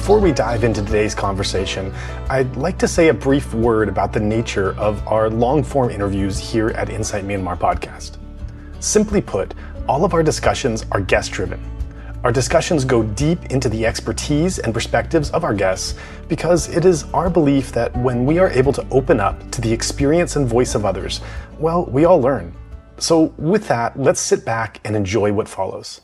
Before we dive into today's conversation, I'd like to say a brief word about the nature of our long-form interviews here at Insight Myanmar podcast. Simply put, all of our discussions are guest-driven. Our discussions go deep into the expertise and perspectives of our guests because it is our belief that when we are able to open up to the experience and voice of others, well, we all learn. So with that, let's sit back and enjoy what follows.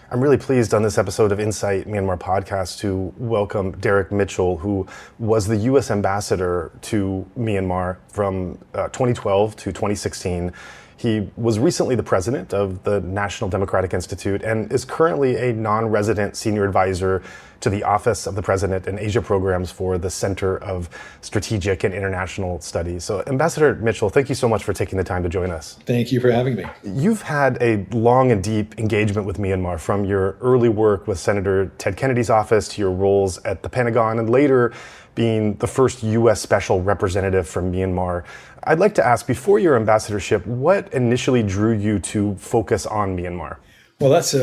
I'm really pleased on this episode of Insight Myanmar podcast to welcome Derek Mitchell, who was the U.S. ambassador to Myanmar from 2012 to 2016. He was recently the president of the National Democratic Institute and is currently a non-resident senior advisor to the Office of the President and Asia Programs for the Center of Strategic and International Studies. So Ambassador Mitchell, thank you so much for taking the time to join us. Thank you for having me. You've had a long and deep engagement with Myanmar, from your early work with Senator Ted Kennedy's office to your roles at the Pentagon and later being the first U.S. Special Representative from Myanmar. I'd like to ask, before your ambassadorship, what initially drew you to focus on Myanmar? Well, that's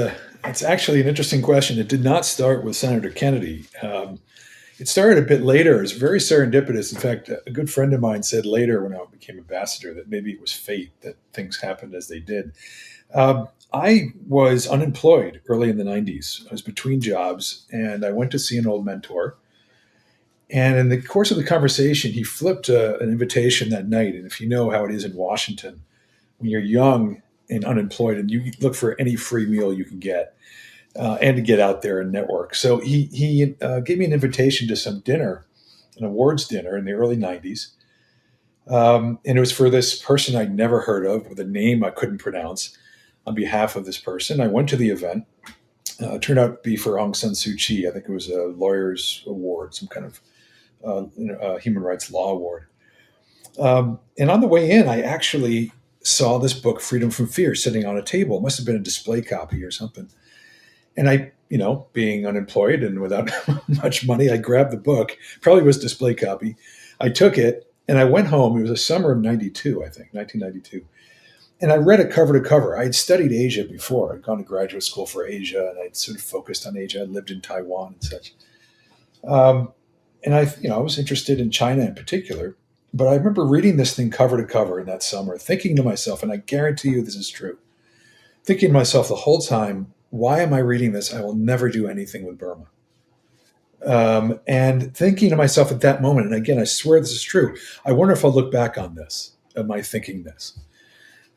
actually an interesting question. It did not start with Senator Kennedy. It started a bit later. It was very serendipitous. In fact, a good friend of mine said later when I became ambassador that maybe it was fate that things happened as they did. I was unemployed early in the 90s. I was between jobs, and I went to see an old mentor. And in the course of the conversation, he flipped an invitation that night. And if you know how it is in Washington, when you're young and unemployed and you look for any free meal you can get and to get out there and network. So he gave me an invitation to some dinner, an awards dinner in the early 90s. And it was for this person I'd never heard of with a name I couldn't pronounce. On behalf of this person, I went to the event. It turned out to be for Aung San Suu Kyi. I think it was a lawyer's award, some kind of human rights law award. And on the way in, I actually saw this book, Freedom from Fear, sitting on a table. It must have been a display copy or something. And I, being unemployed and without much money, I grabbed the book, probably was display copy. I took it and I went home. It was the summer of 92, I think, 1992. And I read it cover to cover. I had studied Asia before. I'd gone to graduate school for Asia and I'd sort of focused on Asia. I lived in Taiwan and such. And I was interested in China in particular, but I remember reading this thing cover to cover in that summer, thinking to myself, and I guarantee you this is true, thinking to myself the whole time, why am I reading this? I will never do anything with Burma. And thinking to myself at that moment, and again, I swear this is true, I wonder if I'll look back on this. Am I thinking this?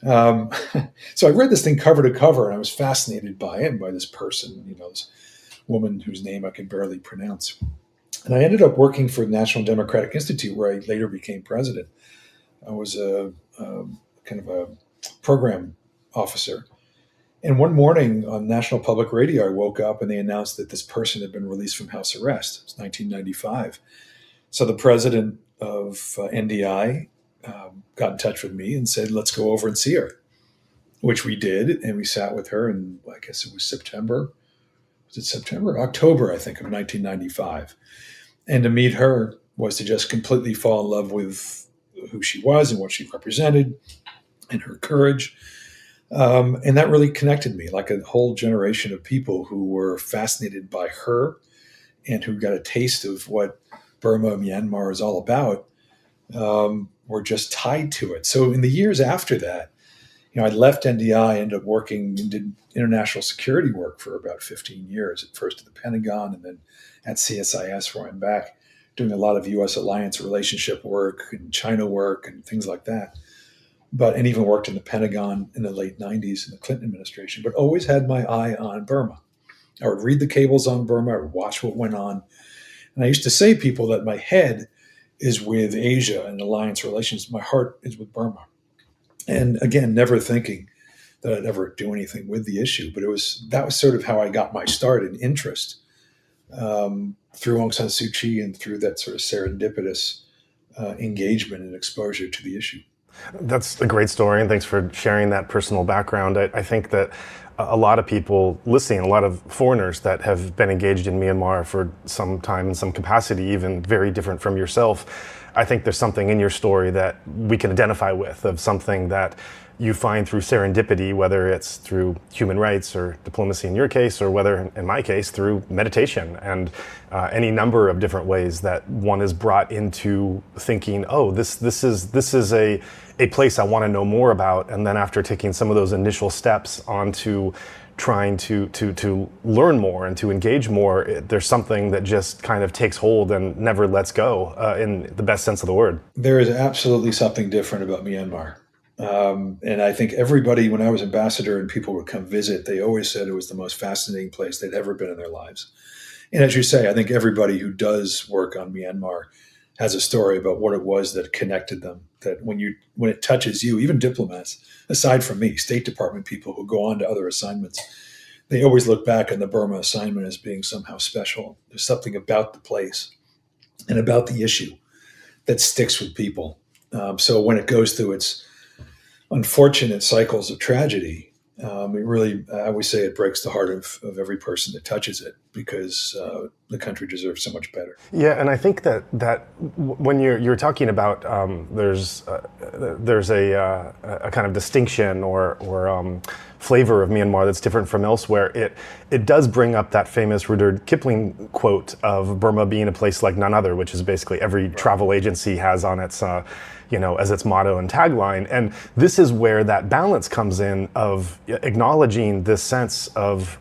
So I read this thing cover to cover, and I was fascinated by it, and by this person, this woman whose name I can barely pronounce. And I ended up working for the National Democratic Institute, where I later became president. I was a kind of a program officer. And one morning on National Public Radio, I woke up and they announced that this person had been released from house arrest. It was 1995. So the president of NDI got in touch with me and said, let's go over and see her, which we did. And we sat with her in, I guess it was September. Was it September? October, I think, of 1995. And to meet her was to just completely fall in love with who she was and what she represented and her courage. And that really connected me, like a whole generation of people who were fascinated by her and who got a taste of what Burma, Myanmar is all about, were just tied to it. So in the years after that, I left NDI, ended up working and did international security work for about 15 years, at first at the Pentagon and then at CSIS, where I'm back doing a lot of U.S. alliance relationship work and China work and things like that. And even worked in the Pentagon in the late 90s in the Clinton administration, but always had my eye on Burma. I would read the cables on Burma, I would watch what went on. And I used to say to people that my head is with Asia and alliance relations. My heart is with Burma. And again, never thinking that I'd ever do anything with the issue. But that was sort of how I got my start in interest through Aung San Suu Kyi and through that sort of serendipitous engagement and exposure to the issue. That's a great story, and thanks for sharing that personal background. I think that a lot of people listening, a lot of foreigners that have been engaged in Myanmar for some time in some capacity, even very different from yourself, I think there's something in your story that we can identify with, of something that you find through serendipity, whether it's through human rights or diplomacy in your case, or whether, in my case, through meditation and any number of different ways that one is brought into thinking, oh, this is a place I want to know more about. And then after taking some of those initial steps onto trying to learn more and to engage more, there's something that just kind of takes hold and never lets go, in the best sense of the word. There is absolutely something different about Myanmar. And I think everybody, when I was ambassador and people would come visit, they always said it was the most fascinating place they'd ever been in their lives. And as you say, I think everybody who does work on Myanmar has a story about what it was that connected them. That when it touches you, even diplomats, aside from me, State Department people who go on to other assignments, they always look back on the Burma assignment as being somehow special. There's something about the place and about the issue that sticks with people. So when it goes through its unfortunate cycles of tragedy, it really, I always say, it breaks the heart of every person that touches it, because the country deserves so much better. Yeah, and I think that when you're talking about there's a kind of distinction or flavor of Myanmar that's different from elsewhere. It does bring up that famous Rudyard Kipling quote of Burma being a place like none other, which is basically every travel agency has on its as its motto and tagline. And this is where that balance comes in, of acknowledging this sense of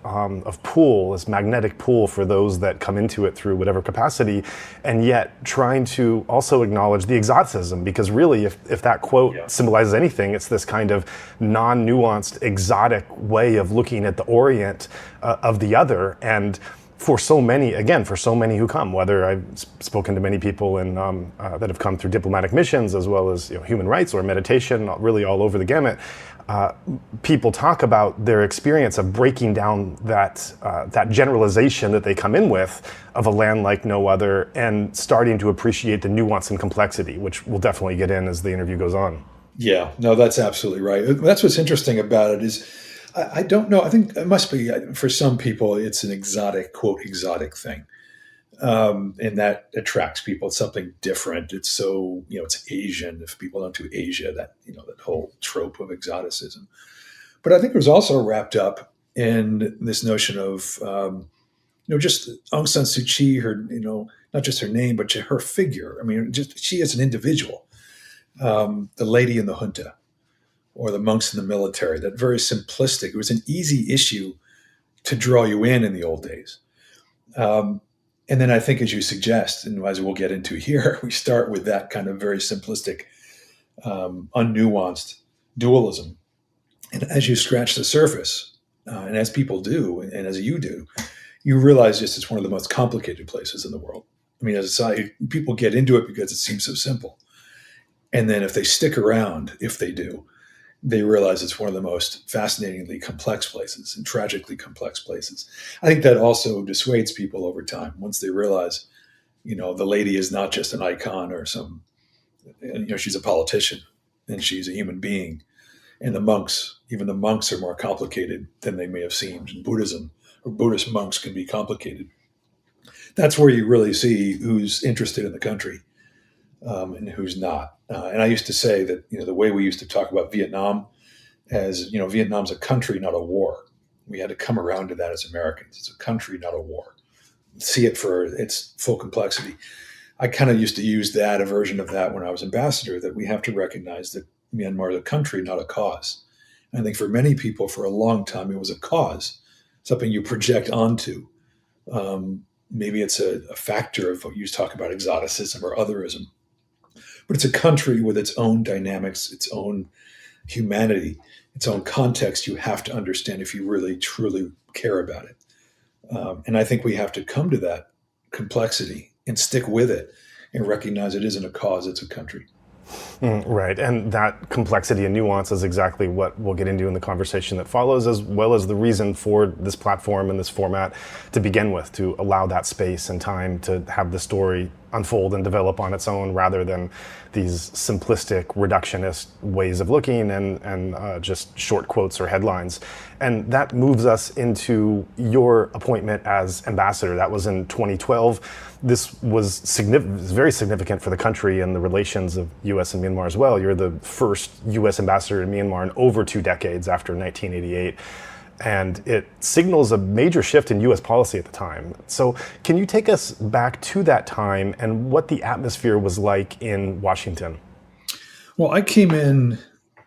pull, this magnetic pull for those that come into it through whatever capacity, and yet trying to also acknowledge the exoticism, because really, if that quote symbolizes anything, it's this kind of non-nuanced, exotic way of looking at the Orient of the other. And for so many who come, whether I've spoken to many people that have come through diplomatic missions, as well as human rights or meditation, really all over the gamut, people talk about their experience of breaking down that generalization that they come in with of a land like no other, and starting to appreciate the nuance and complexity, which we'll definitely get in as the interview goes on. Yeah, no, that's absolutely right. That's what's interesting about it is, I don't know. I think it must be, for some people, it's an exotic, quote, exotic thing. And that attracts people. It's something different. It's so, it's Asian. If people don't do Asia, that whole trope of exoticism. But I think it was also wrapped up in this notion of, just Aung San Suu Kyi, her, not just her name, but her figure. I mean, just she as an individual, the lady in the junta, or the monks in the military, that very simplistic. It was an easy issue to draw you in the old days. And then I think, as you suggest, and as we'll get into here, we start with that kind of very simplistic, unnuanced dualism. And as you scratch the surface, and as people do, and as you do, you realize just it's one of the most complicated places in the world. I mean, as a society, people get into it because it seems so simple. And then if they stick around, if they do, they realize it's one of the most fascinatingly complex places and tragically complex places. I think that also dissuades people over time, once they realize, the lady is not just an icon or some, she's a politician, and she's a human being. And even the monks are more complicated than they may have seemed. In Buddhism, or Buddhist monks can be complicated. That's where you really see who's interested in the country, and who's not. And I used to say that, the way we used to talk about Vietnam as, Vietnam's a country, not a war. We had to come around to that as Americans. It's a country, not a war. See it for its full complexity. I kind of used to use a version of that when I was ambassador, that we have to recognize that Myanmar is a country, not a cause. And I think for many people, for a long time, it was a cause, something you project onto. Maybe it's a factor of what you talk about, exoticism or otherism. But it's a country with its own dynamics, its own humanity, its own context you have to understand if you really, truly care about it. And I think we have to come to that complexity and stick with it and recognize it isn't a cause, it's a country. Right, and that complexity and nuance is exactly what we'll get into in the conversation that follows, as well as the reason for this platform and this format to begin with, to allow that space and time to have the story unfold and develop on its own rather than these simplistic, reductionist ways of looking and just short quotes or headlines. And that moves us into your appointment as ambassador. That was in 2012. This was very significant for the country and the relations of U.S. and Myanmar as well. You're the first U.S. ambassador to Myanmar in over 2 decades after 1988. And it signals a major shift in U.S. policy at the time. So can you take us back to that time and what the atmosphere was like in Washington? Well, I came in,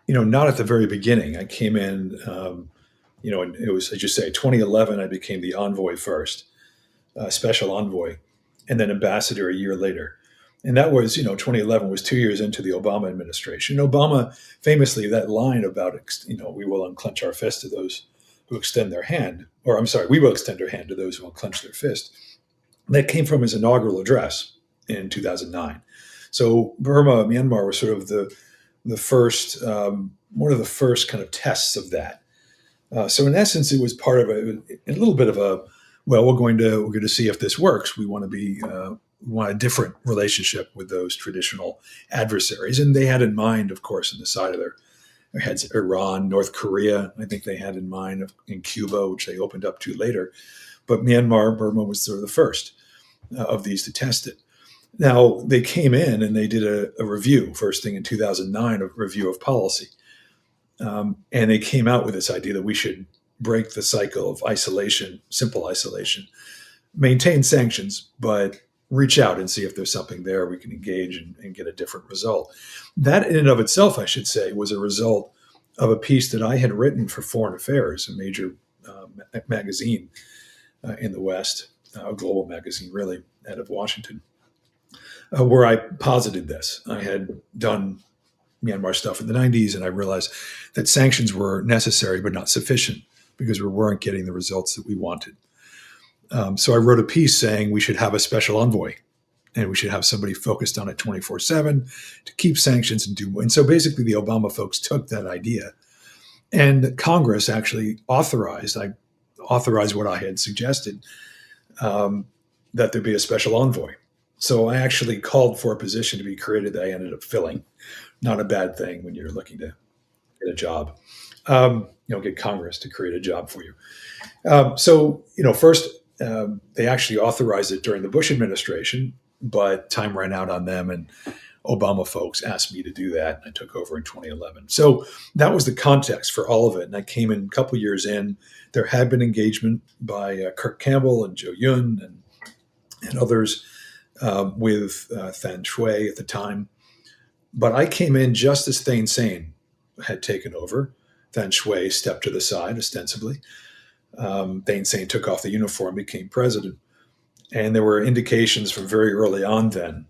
not at the very beginning. I came in, and it was, as you say, 2011, I became the envoy first, special envoy, and then ambassador a year later. And that was, 2011 was 2 years into the Obama administration. Obama, famously, that line about, we will unclench our fist to those who extend their hand, or I'm sorry, we will extend our hand to those who will clench their fist. That came from his inaugural address in 2009. So Burma, Myanmar was sort of the first, one of the first kind of tests of that. So in essence, it was part of a little bit of a, well, we're going to see if this works. We want a different relationship with those traditional adversaries, and they had in mind, of course, on the side of their heads, Iran, North Korea. I think they had in mind in Cuba, which they opened up to later. But Myanmar, Burma was sort of the first of these to test it. Now, they came in and they did a review, first thing in 2009, a review of policy. And they came out with this idea that we should break the cycle of isolation, simple isolation, maintain sanctions, but reach out and see if there's something there we can engage and get a different result. That in and of itself, I should say, was a result of a piece that I had written for Foreign Affairs, a major magazine in the West, a global magazine really, out of Washington, where I posited this. I had done Myanmar stuff in the 90s, and I realized that sanctions were necessary but not sufficient because we weren't getting the results that we wanted. So I wrote a piece saying we should have a special envoy and we should have somebody focused on it 24/7 to keep sanctions and do. And so basically the Obama folks took that idea and Congress actually authorized what I had suggested, that there be a special envoy. So I actually called for a position to be created that I ended up filling. Not a bad thing when you're looking to get a job, get Congress to create a job for you. First, they actually authorized it during the Bush administration, but time ran out on them, and Obama folks asked me to do that, and I took over in 2011. So that was the context for all of it, and I came in a couple years in. There had been engagement by Kirk Campbell and Joe Yun and others with Thein Sein at the time, but I came in just as Thein Sein had taken over. Thein Sein stepped to the side, ostensibly. Thein Sein took off the uniform, became president. And there were indications from very early on then,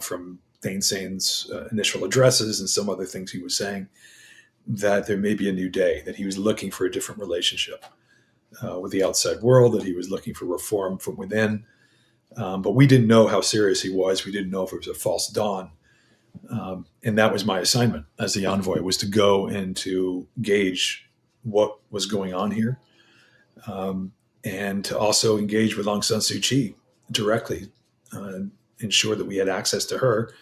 from Thein Sein's initial addresses and some other things he was saying, that there may be a new day, that he was looking for a different relationship with the outside world, that he was looking for reform from within. But we didn't know how serious he was. We didn't know if it was a false dawn. And that was my assignment as the envoy, was to go and to gauge what was going on here. And to also engage with Aung San Suu Kyi directly, ensure that we had access to her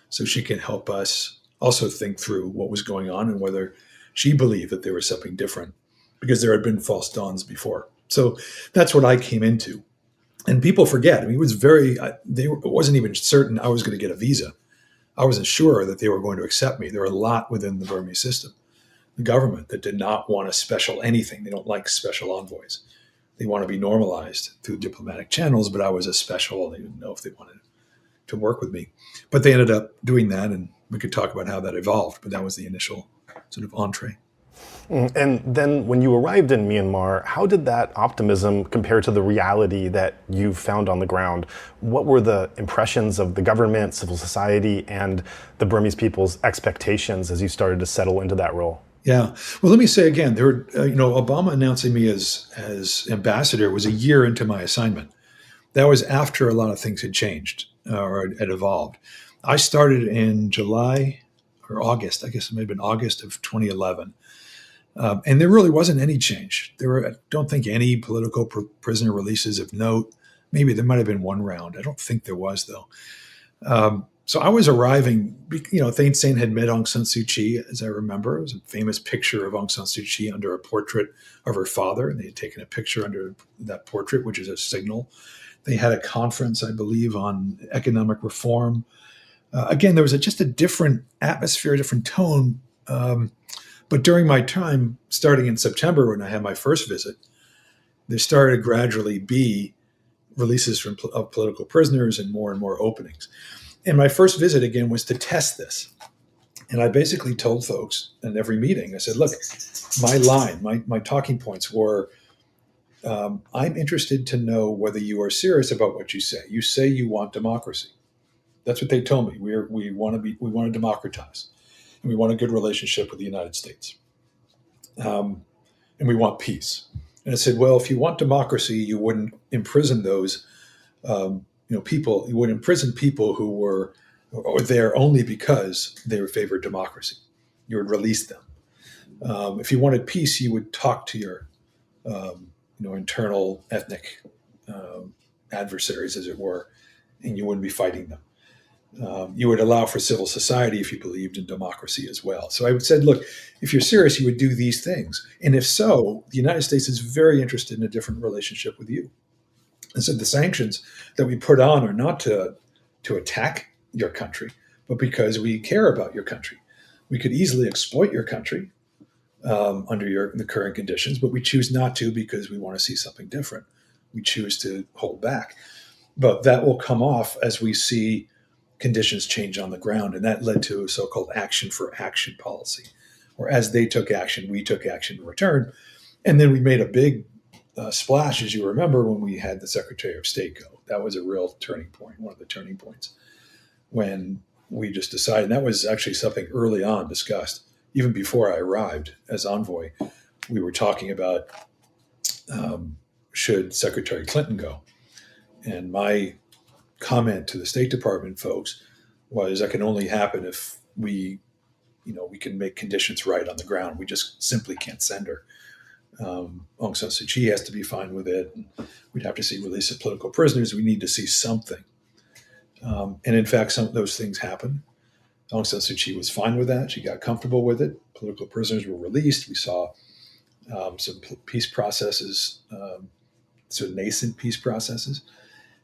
so she can help us also think through what was going on and whether she believed that there was something different, because there had been false dawns before. So that's what I came into. And people forget, it wasn't even certain I was going to get a visa. I wasn't sure that they were going to accept me. There are a lot within the Burmese system, the government, that did not want a special anything. They don't like special envoys. They want to be normalized through diplomatic channels, but I was a special. They didn't know if they wanted to work with me. But they ended up doing that, and we could talk about how that evolved, but that was the initial sort of entree. And then when you arrived in Myanmar, how did that optimism compare to the reality that you found on the ground? What were the impressions of the government, civil society, and the Burmese people's expectations as you started to settle into that role? Yeah. Well, let me say again, there were, Obama announcing me as ambassador was a year into my assignment. That was after a lot of things had changed or had evolved. I started in July or August, I guess it may have been August of 2011. And there really wasn't any change. There were, I don't think, any political prisoner releases of note. Maybe there might have been one round. I don't think there was, though. So I was arriving, Thein Sein had met Aung San Suu Kyi, as I remember. It was a famous picture of Aung San Suu Kyi under a portrait of her father. And they had taken a picture under that portrait, which is a signal. They had a conference, I believe, on economic reform. Again, there was just a different atmosphere, a different tone. But during my time, starting in September when I had my first visit, there started to gradually be releases of political prisoners and more openings. And my first visit, again, was to test this. And I basically told folks in every meeting, I said, look, my talking points were, I'm interested to know whether you are serious about what you say. You say you want democracy. That's what they told me. We want to democratize. And we want a good relationship with the United States. And we want peace. And I said, well, if you want democracy, you wouldn't imprison those people. You would imprison people who were there only because they favored democracy. You would release them. If you wanted peace, you would talk to your internal ethnic adversaries, as it were, and you wouldn't be fighting them. You would allow for civil society if you believed in democracy as well. So I said, look, if you're serious, you would do these things. And if so, the United States is very interested in a different relationship with you. And so the sanctions that we put on are not to attack your country, but because we care about your country. We could easily exploit your country under the current conditions, but we choose not to because we want to see something different. We choose to hold back. But that will come off as we see conditions change on the ground. And that led to a so-called action for action policy, where as they took action, we took action in return. And then we made a big splash, as you remember, when we had the Secretary of State go. That was a real turning point, one of the turning points, when we just decided, and that was actually something early on discussed, even before I arrived as envoy. We were talking about should Secretary Clinton go. And my comment to the State Department folks was that can only happen if we can make conditions right on the ground. We just simply can't send her. Aung San Suu Kyi has to be fine with it. We'd have to see release of political prisoners. We need to see something. And in fact, some of those things happened. Aung San Suu Kyi was fine with that. She got comfortable with it. Political prisoners were released. We saw some peace processes, sort of nascent peace processes.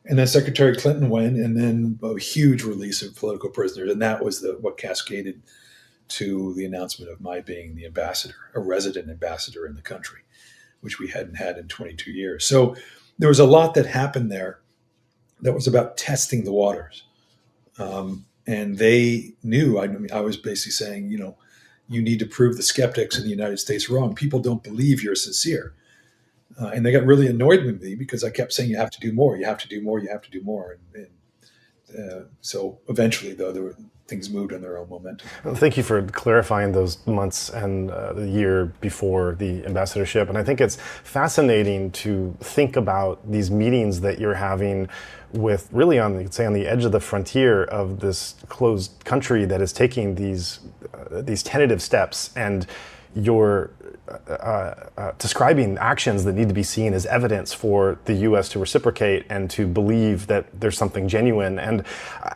And then Secretary Clinton went, and then a huge release of political prisoners. And that was what cascaded to the announcement of my being the ambassador, a resident ambassador in the country, which we hadn't had in 22 years. So there was a lot that happened there that was about testing the waters. And they knew, I was basically saying, you need to prove the skeptics in the United States wrong. People don't believe you're sincere. And they got really annoyed with me because I kept saying, you have to do more, you have to do more, you have to do more. So eventually, though, things moved on their own momentum. Well, thank you for clarifying those months and the year before the ambassadorship. And I think it's fascinating to think about these meetings that you're having with really on the edge of the frontier of this closed country that is taking these tentative steps, and you're describing actions that need to be seen as evidence for the U.S. to reciprocate and to believe that there's something genuine. And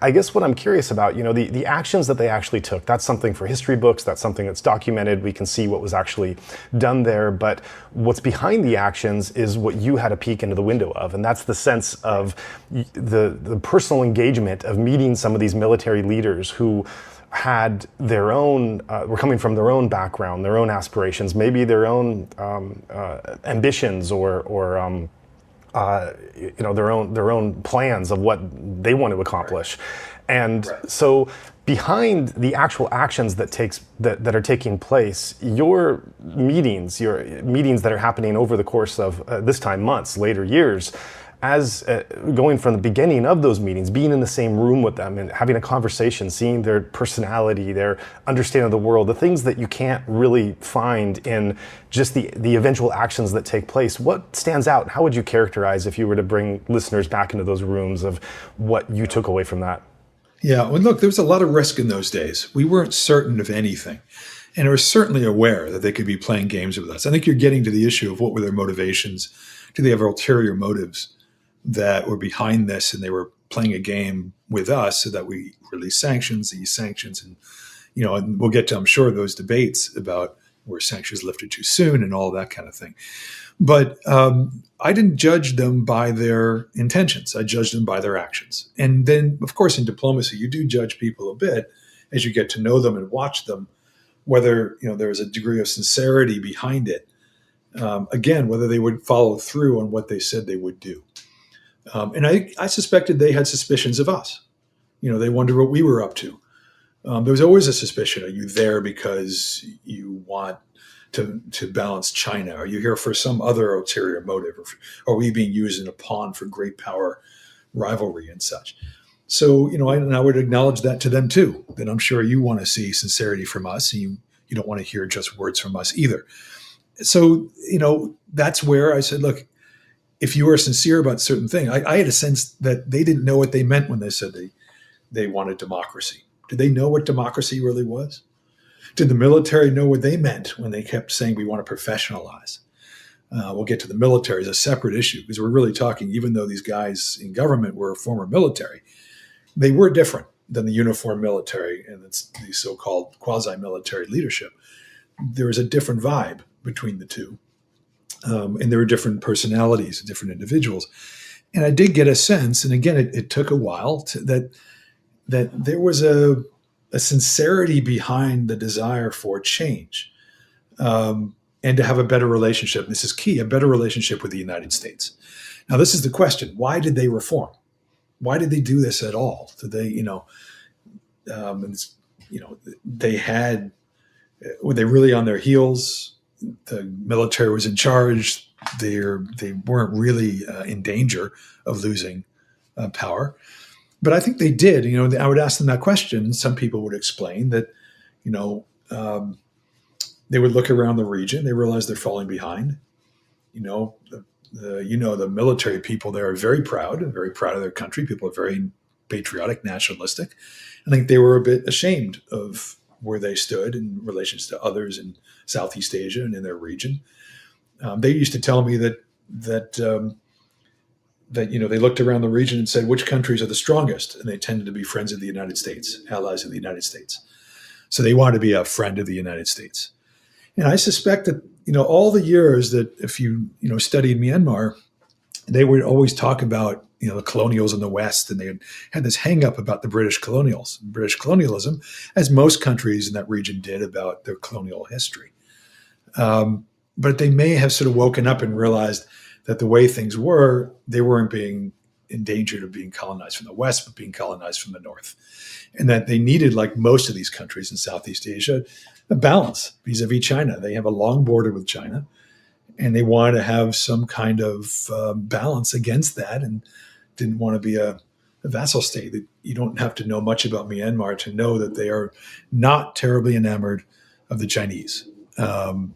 I guess what I'm curious about, the actions that they actually took, that's something for history books, that's something that's documented, we can see what was actually done there, but what's behind the actions is what you had a peek into the window of, and that's the sense of the personal engagement of meeting some of these military leaders who had their own, were coming from their own background, their own aspirations, maybe their own ambitions or their own plans of what they want to accomplish. And Right. so behind the actual actions that are taking place, your meetings that are happening over the course of this time months, later years, as going from the beginning of those meetings, being in the same room with them and having a conversation, seeing their personality, their understanding of the world, the things that you can't really find in just the eventual actions that take place. What stands out? How would you characterize, if you were to bring listeners back into those rooms, of what you took away from that? Yeah, well, look, there was a lot of risk in those days. We weren't certain of anything. And we were certainly aware that they could be playing games with us. I think you're getting to the issue of what were their motivations. Do they have ulterior motives that were behind this, and they were playing a game with us so that we release sanctions, ease sanctions, and and we'll get to, I'm sure, those debates about were sanctions lifted too soon and all that kind of thing. But I didn't judge them by their intentions. I judged them by their actions. And then, of course, in diplomacy, you do judge people a bit as you get to know them and watch them, whether there's a degree of sincerity behind it. Again, whether they would follow through on what they said they would do. And I suspected they had suspicions of us. They wondered what we were up to. There was always a suspicion. Are you there because you want to balance China? Are you here for some other ulterior motive? Or are we being used in a pawn for great power rivalry and such? So, I would acknowledge that to them too, that I'm sure you want to see sincerity from us, and you don't want to hear just words from us either. So, that's where I said, look, if you are sincere about certain things, I had a sense that they didn't know what they meant when they said they wanted democracy. Did they know what democracy really was? Did the military know what they meant when they kept saying we want to professionalize? We'll get to the military as a separate issue, because we're really talking, even though these guys in government were former military, they were different than the uniformed military and the so-called quasi-military leadership. There was a different vibe between the two. And there were different personalities, different individuals. And I did get a sense, and again, it took a while, that there was a sincerity behind the desire for change, and to have a better relationship. This is key, a better relationship with the United States. Now, this is the question. Why did they reform? Why did they do this at all? Did they, were they really on their heels? The military was in charge. They weren't really in danger of losing power. But I think they did. I would ask them that question. Some people would explain that, they would look around the region. They realize they're falling behind. The military people there are very proud of their country. People are very patriotic, nationalistic. I think they were a bit ashamed of where they stood in relations to others in Southeast Asia and in their region. They used to tell me that they looked around the region and said, which countries are the strongest? And they tended to be friends of the United States, allies of the United States. So they wanted to be a friend of the United States. And I suspect that, all the years that if you studied Myanmar, they would always talk about, the colonials in the West, and they had this hang up about the British colonialism, as most countries in that region did about their colonial history. But they may have sort of woken up and realized that the way things were, they weren't being in danger of being colonized from the West, but being colonized from the North. And that they needed, like most of these countries in Southeast Asia, a balance vis-a-vis China. They have a long border with China, and they wanted to have some kind of balance against that, and didn't want to be a vassal state. You don't have to know much about Myanmar to know that they are not terribly enamored of the Chinese. And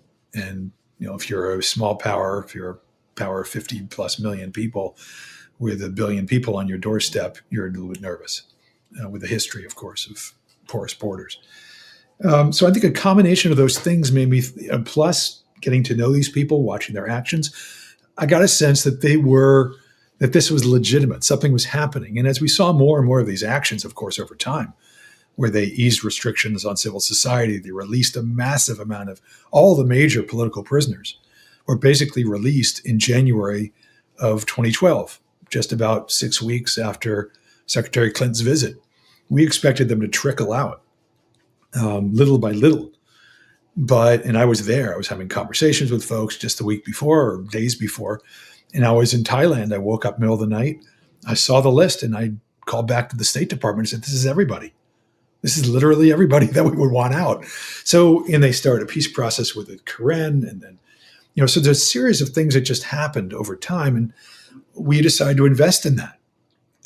if you're a small power, if you're a power of 50 plus million people with 1 billion people on your doorstep, you're a little bit nervous, with a history, of course, of porous borders. So I think a combination of those things made me, plus getting to know these people, watching their actions, I got a sense that that this was legitimate. Something was happening. And as we saw more and more of these actions, of course, over time, where they eased restrictions on civil society, they released a massive amount of all the major political prisoners were basically released in January of 2012, just about 6 weeks after Secretary Clinton's visit. We expected them to trickle out little by little. And I was there. I was having conversations with folks just the week before or days before. And I was in Thailand. I woke up middle of the night. I saw the list and I called back to the State Department and said, this is everybody. This is literally everybody that we would want out. So, and they started a peace process with the Karen, and then, so there's a series of things that just happened over time, and we decided to invest in that.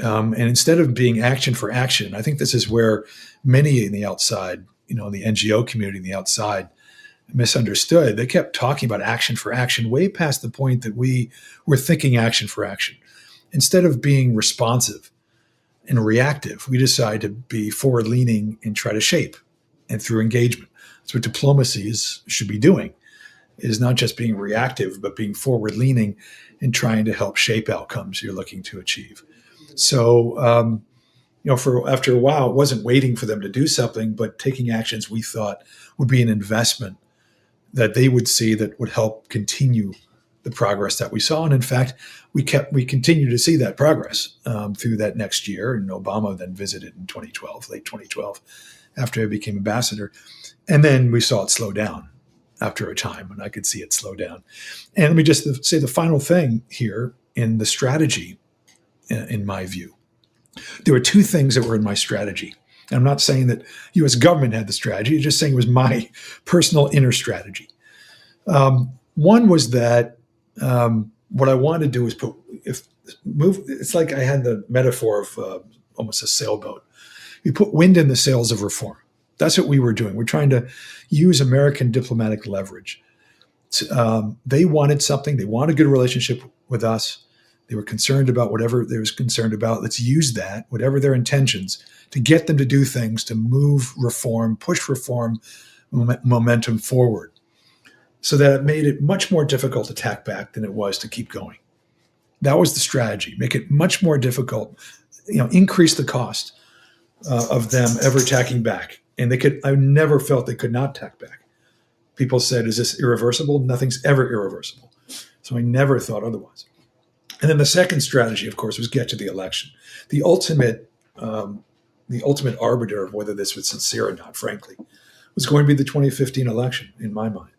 And instead of being action for action, I think this is where many in the outside, the NGO community in the outside misunderstood. They kept talking about action for action way past the point that we were thinking action for action. Instead of being responsive and reactive, we decided to be forward-leaning and try to shape, and through engagement. That's what diplomacy should be doing, is not just being reactive, but being forward-leaning and trying to help shape outcomes you're looking to achieve. So, after a while, it wasn't waiting for them to do something, but taking actions we thought would be an investment that they would see that would help continue the progress that we saw. And in fact, we continue to see that progress through that next year. And Obama then visited in 2012, late 2012, after I became ambassador. And then we saw it slow down after a time, and I could see it slow down. And let me just say the final thing here in the strategy, in my view. There were two things that were in my strategy. And I'm not saying that U.S. government had the strategy. I'm just saying it was my personal inner strategy. One was that what I wanted to do was move. It's like I had the metaphor of almost a sailboat. We put wind in the sails of reform. That's what we were doing. We're trying to use American diplomatic leverage. They wanted something. They wanted a good relationship with us. They were concerned about whatever they was concerned about. Let's use that, whatever their intentions, to get them to do things, to move reform, push reform momentum forward, so that it made it much more difficult to tack back than it was to keep going. That was the strategy. Make it much more difficult, increase the cost of them ever tacking back. And I never felt they could not tack back. People said, is this irreversible? Nothing's ever irreversible. So I never thought otherwise. And then the second strategy, of course, was get to the election. The ultimate arbiter of whether this was sincere or not, frankly, was going to be the 2015 election, in my mind,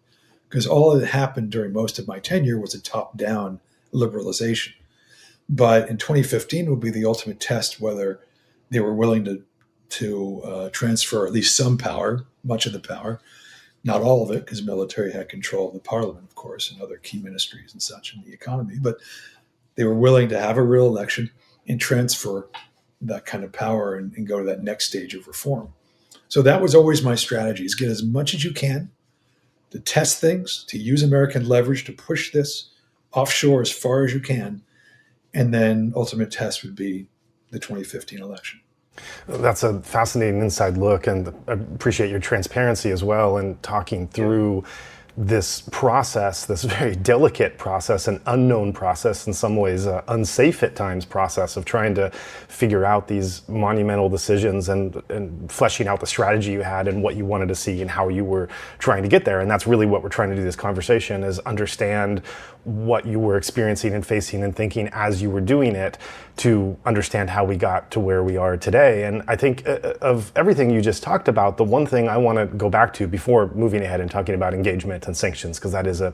because all that happened during most of my tenure was a top-down liberalization. But in 2015 would be the ultimate test whether they were willing to transfer at least some power, much of the power, not all of it, because the military had control of the parliament, of course, and other key ministries and such in the economy. But they were willing to have a real election and transfer that kind of power and go to that next stage of reform. So that was always my strategy, is get as much as you can to test things, to use American leverage to push this offshore as far as you can. And then ultimate test would be the 2015 election. That's a fascinating inside look, and I appreciate your transparency as well in talking through this process, this very delicate process, an unknown process, in some ways unsafe at times process of trying to figure out these monumental decisions and fleshing out the strategy you had and what you wanted to see and how you were trying to get there. And that's really what we're trying to do this conversation, is understand what you were experiencing and facing and thinking as you were doing it, to understand how we got to where we are today. And I think of everything you just talked about, the one thing I want to go back to before moving ahead and talking about engagement and sanctions, because that is a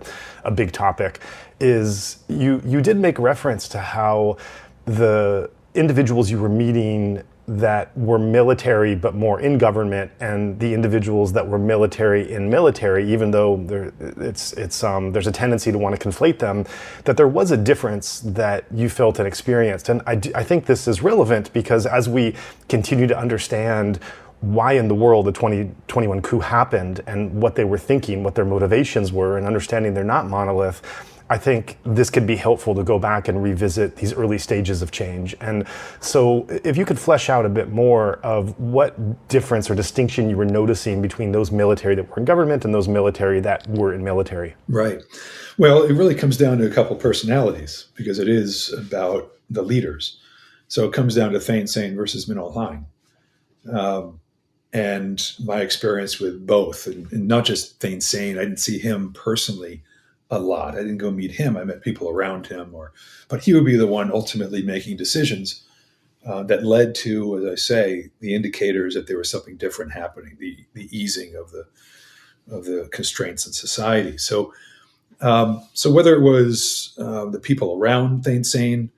big topic, is you did make reference to how the individuals you were meeting that were military but more in government, and the individuals that were military in military, even though there's a tendency to want to conflate them, that there was a difference that you felt and experienced. And I think this is relevant because as we continue to understand why in the world the 2021 coup happened and what they were thinking, what their motivations were, and understanding they're not monolith, I think this could be helpful to go back and revisit these early stages of change. And so if you could flesh out a bit more of what difference or distinction you were noticing between those military that were in government and those military that were in military. Right. Well, it really comes down to a couple personalities, because it is about the leaders. So it comes down to Thein Sein versus Min Aung Hlaing. And my experience with both, and not just Thein Sein, I didn't see him personally a lot. I didn't go meet him. I met people around him, but he would be the one ultimately making decisions that led to, as I say, the indicators that there was something different happening, the easing of the constraints in society. So whether it was the people around Thein Sein,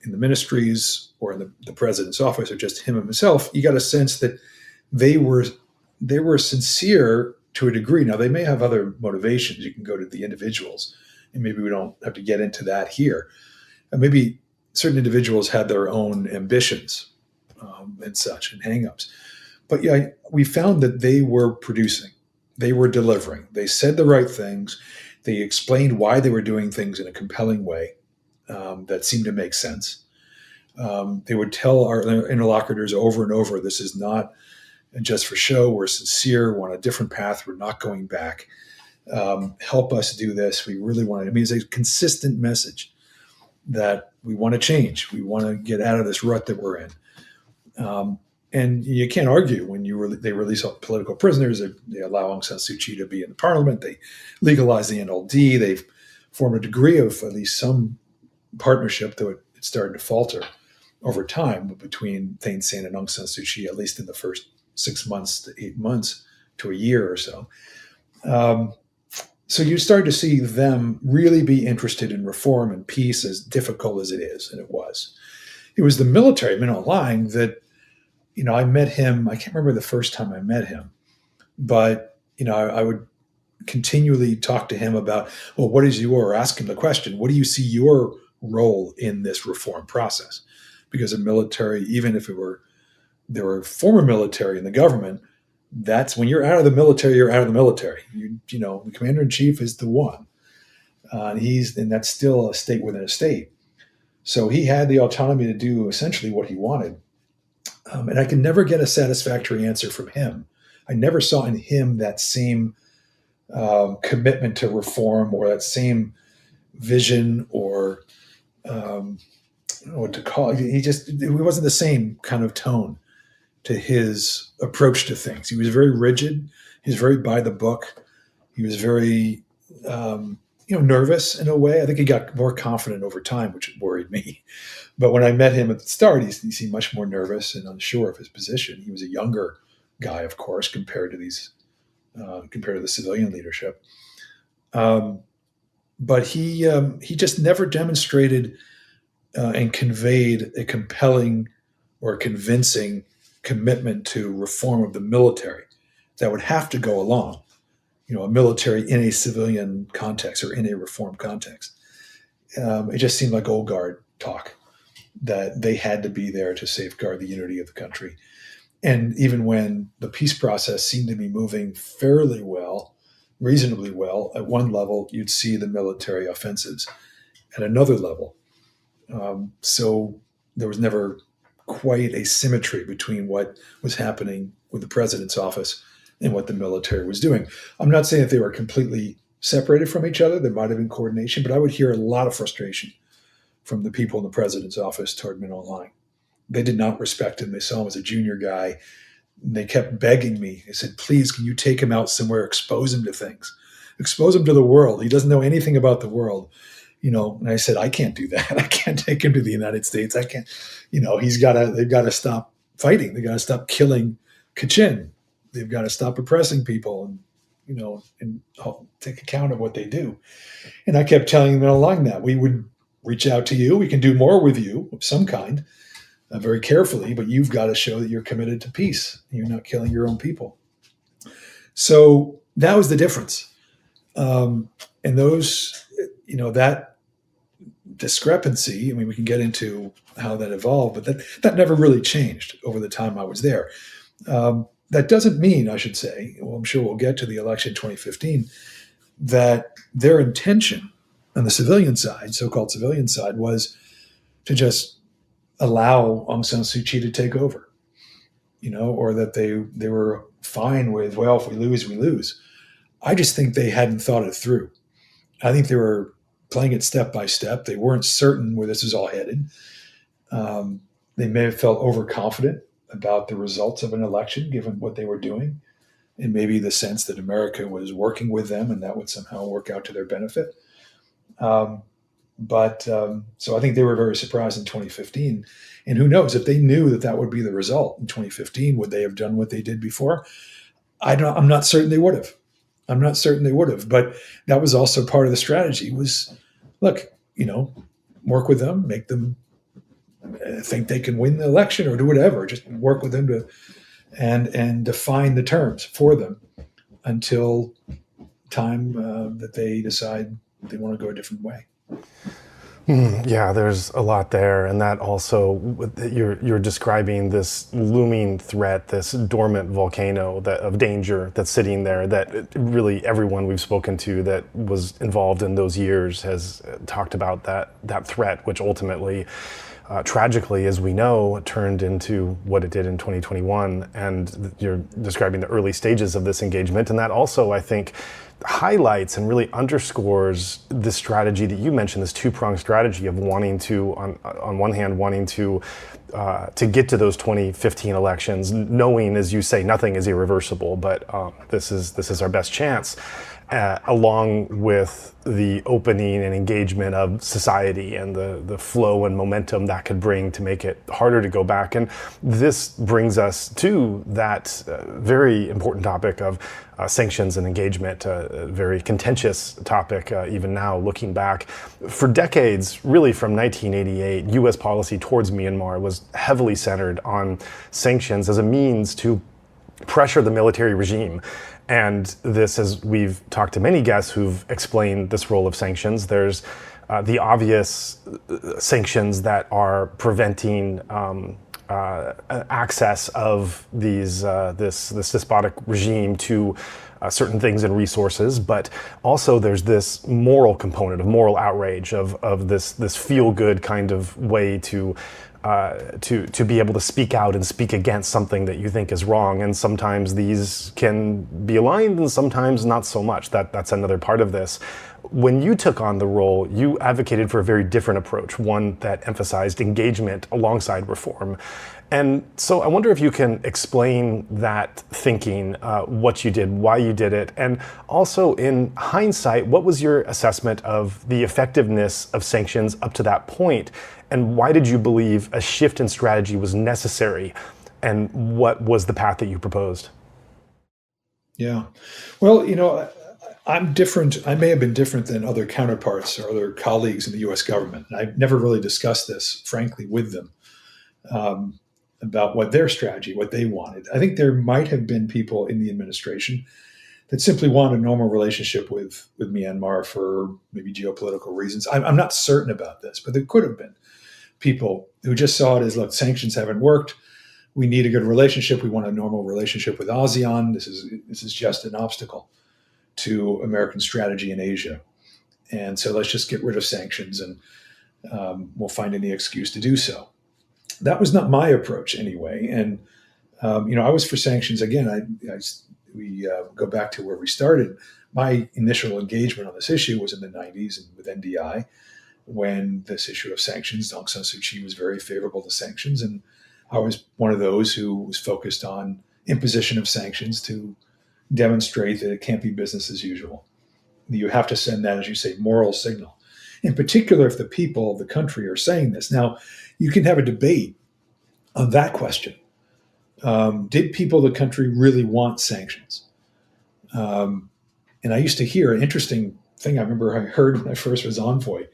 in the ministries or in the president's office or just him himself, you got a sense that they were sincere to a degree. Now, they may have other motivations. You can go to the individuals, and maybe we don't have to get into that here. And maybe certain individuals had their own ambitions and such and hangups. But yeah, we found that they were producing, they were delivering, they said the right things, they explained why they were doing things in a compelling way that seemed to make sense. They would tell our interlocutors over and over, this is not just for show, we're sincere, we're on a different path, we're not going back. Help us do this. We really want to. I mean, it's a consistent message that we want to change. We want to get out of this rut that we're in. And you can't argue when they release all political prisoners. They allow Aung San Suu Kyi to be in the parliament. They legalize the NLD. They've formed a degree of at least some partnership, though it started to falter over time between Thein Sein and Aung San Suu Kyi, at least in the first 6 months to 8 months to a year or so. So you start to see them really be interested in reform and peace, as difficult as it is, and it was. It was the military, Min Aung Hlaing, that, I met him. I can't remember the first time I met him, but, I would continually talk to him about, well, ask him the question, what do you see your role in this reform process? Because the military, even if there were former military in the government, that's when you're out of the military, you're out of the military. The Commander-in-Chief is the one. And that's still a state within a state. So he had the autonomy to do essentially what he wanted. And I could never get a satisfactory answer from him. I never saw in him that same commitment to reform or that same vision or I don't know what to call it. It wasn't the same kind of tone to his approach to things. He was very rigid. He was very by the book. He was very, nervous in a way. I think he got more confident over time, which worried me. But when I met him at the start, he seemed much more nervous and unsure of his position. He was a younger guy, of course, compared to the civilian leadership. But he just never demonstrated and conveyed a compelling or convincing commitment to reform of the military that would have to go along, a military in a civilian context or in a reform context. It just seemed like old guard talk, that they had to be there to safeguard the unity of the country. And even when the peace process seemed to be moving fairly well, reasonably well, at one level, you'd see the military offensives at another level. So there was never quite a symmetry between what was happening with the president's office and what the military was doing. I'm not saying that they were completely separated from each other. There might have been coordination, but I would hear a lot of frustration from the people in the president's office toward Min Aung Hlaing. They did not respect him. They saw him as a junior guy. And they kept begging me. They said, please, can you take him out somewhere, expose him to things, expose him to the world. He doesn't know anything about the world. And I said, I can't do that. I can't take him to the United States. I can't, they've got to stop fighting. They've got to stop killing Kachin. They've got to stop oppressing people and take account of what they do. And I kept telling them along that we would reach out to you. We can do more with you of some kind, very carefully, but you've got to show that you're committed to peace. You're not killing your own people. So that was the difference. And those, that discrepancy, we can get into how that evolved, but that never really changed over the time I was there. That doesn't mean, I should say, well, I'm sure we'll get to the election 2015, that their intention on the civilian side, so-called civilian side, was to just allow Aung San Suu Kyi to take over, or that they were fine with, well, if we lose, we lose. I just think they hadn't thought it through. I think they were playing it step by step. They weren't certain where this was all headed. They may have felt overconfident about the results of an election, given what they were doing, and maybe the sense that America was working with them and that would somehow work out to their benefit. So I think they were very surprised in 2015. And who knows, if they knew that would be the result in 2015, would they have done what they did before? I'm not certain they would have. But that was also part of the strategy was, look, work with them, make them think they can win the election or do whatever. Just work with them to and define the terms for them until time that they decide they want to go a different way. Yeah, there's a lot there, and that also you're describing this looming threat, this dormant volcano of danger that's sitting there. That really everyone we've spoken to that was involved in those years has talked about that threat, which ultimately, tragically, as we know, turned into what it did in 2021. And you're describing the early stages of this engagement, and that also, I think, highlights and really underscores the strategy that you mentioned, this two-pronged strategy of wanting to, on one hand, wanting to get to those 2015 elections, knowing, as you say, nothing is irreversible, but this is our best chance, along with the opening and engagement of society and the flow and momentum that could bring to make it harder to go back. And this brings us to that very important topic of sanctions and engagement, a very contentious topic even now, looking back. For decades, really from 1988, U.S. policy towards Myanmar was heavily centered on sanctions as a means to pressure the military regime. And this, as we've talked to many guests who've explained this role of sanctions, there's the obvious sanctions that are preventing access of this despotic regime to certain things and resources, but also there's this moral component of moral outrage of this feel-good kind of way to be able to speak out and speak against something that you think is wrong. And sometimes these can be aligned and sometimes not so much. That's another part of this. When you took on the role, you advocated for a very different approach, one that emphasized engagement alongside reform. And so I wonder if you can explain that thinking, what you did, why you did it, and also in hindsight, what was your assessment of the effectiveness of sanctions up to that point? And why did you believe a shift in strategy was necessary? And what was the path that you proposed? Yeah. Well, I'm different. I may have been different than other counterparts or other colleagues in the US government. And I've never really discussed this, frankly, with them about what their strategy, what they wanted. I think there might have been people in the administration that simply wanted a normal relationship with Myanmar for maybe geopolitical reasons. I'm not certain about this, but there could have been people who just saw it as, look, sanctions haven't worked. We need a good relationship. We want a normal relationship with ASEAN. This is just an obstacle to American strategy in Asia. And so let's just get rid of sanctions and we'll find any excuse to do so. That was not my approach anyway. And, I was for sanctions. Again, we go back to where we started. My initial engagement on this issue was in the 90s and with NDI, when this issue of sanctions, Aung San Suu Kyi was very favorable to sanctions. And I was one of those who was focused on imposition of sanctions to demonstrate that it can't be business as usual. You have to send that, as you say, moral signal. In particular, if the people of the country are saying this. Now, you can have a debate on that question. Did people of the country really want sanctions? And I used to hear an interesting thing I remember I heard when I first was envoy,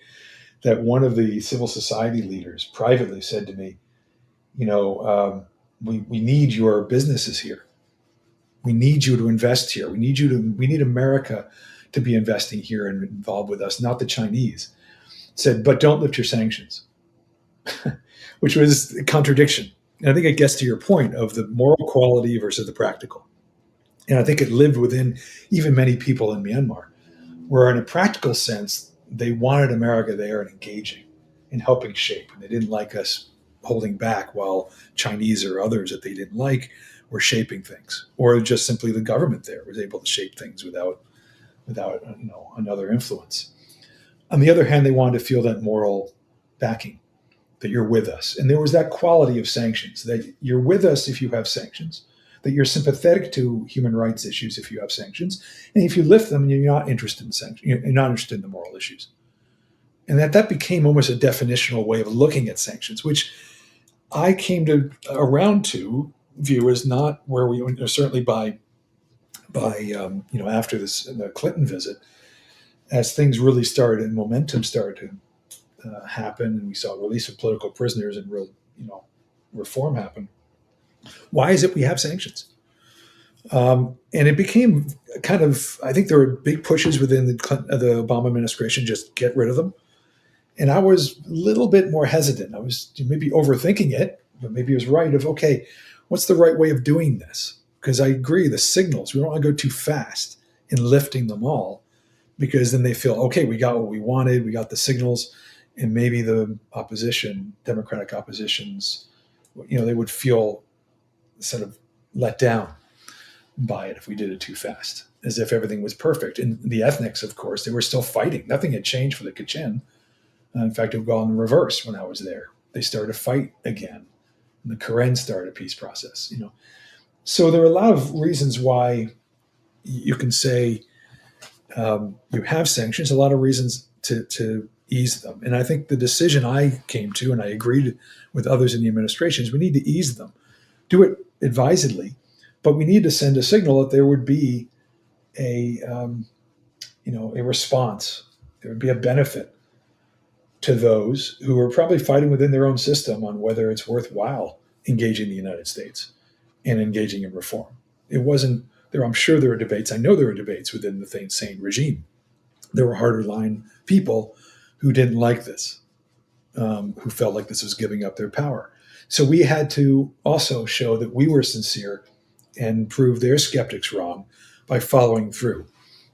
that one of the civil society leaders privately said to me, we need your businesses here. We need you to invest here. We need America to be investing here and involved with us, not the Chinese. Said, but don't lift your sanctions, which was a contradiction. And I think it gets to your point of the moral quality versus the practical. And I think it lived within even many people in Myanmar, where in a practical sense, they wanted America there and engaging and helping shape. And they didn't like us holding back while Chinese or others that they didn't like were shaping things, or just simply the government there was able to shape things without another influence. On the other hand, they wanted to feel that moral backing, that you're with us. And there was that quality of sanctions, that you're with us if you have sanctions, that you're sympathetic to human rights issues if you have sanctions, and if you lift them, you're not interested in sanctions, you're not interested in the moral issues. And that became almost a definitional way of looking at sanctions, which I came around to view as not where we, certainly by after the Clinton visit, as things really started and momentum started happen, and we saw release of political prisoners and real, reform happen. Why is it we have sanctions? And it became kind of, I think there were big pushes within the Obama administration, just get rid of them. And I was a little bit more hesitant. I was maybe overthinking it, but maybe it was right of, okay, what's the right way of doing this? Because I agree, the signals, we don't want to go too fast in lifting them all, because then they feel, okay, we got what we wanted, we got the signals, and maybe the opposition, Democratic oppositions, they would feel sort of let down by it if we did it too fast, as if everything was perfect. And the ethnics, of course, they were still fighting. Nothing had changed for the Kachin. In fact, it would go on the reverse when I was there. They started to fight again. And the Karen started a peace process, So there are a lot of reasons why you can say you have sanctions, a lot of reasons to ease them. And I think the decision I came to, and I agreed with others in the administration, is we need to ease them. Do it advisedly, but we need to send a signal that there would be a response. There would be a benefit to those who are probably fighting within their own system on whether it's worthwhile engaging the United States and engaging in reform. It wasn't there. I'm sure there were debates. I know there were debates within the Thein Sein regime. There were harder line people who didn't like this, who felt like this was giving up their power. So we had to also show that we were sincere and prove their skeptics wrong by following through.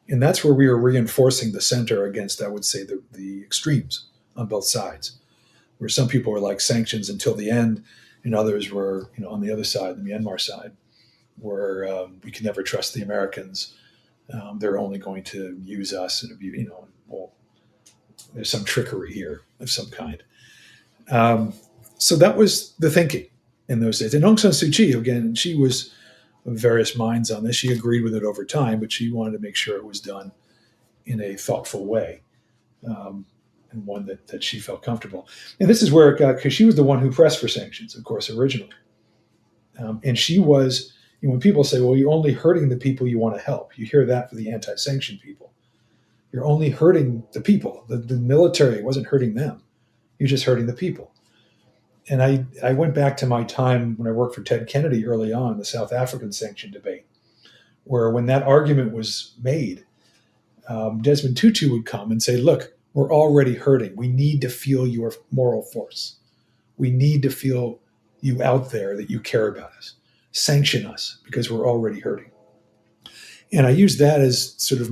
And that's where we were reinforcing the center against, I would say, the extremes on both sides, where some people were like sanctions until the end, and others were, on the other side, the Myanmar side, where we can never trust the Americans. They're only going to use us, and it'd be, well, there's some trickery here of some kind. So that was the thinking in those days. And Aung San Suu Kyi, again, she was of various minds on this. She agreed with it over time, but she wanted to make sure it was done in a thoughtful way, and one that she felt comfortable. And this is where it got, because she was the one who pressed for sanctions, of course, originally. And she was, when people say, well, you're only hurting the people you want to help, you hear that for the anti-sanction people. You're only hurting the people. The military wasn't hurting them. You're just hurting the people. And I went back to my time when I worked for Ted Kennedy early on, the South African sanction debate, where when that argument was made, Desmond Tutu would come and say, look, we're already hurting. We need to feel your moral force. We need to feel you out there, that you care about us. Sanction us, because we're already hurting. And I use that as sort of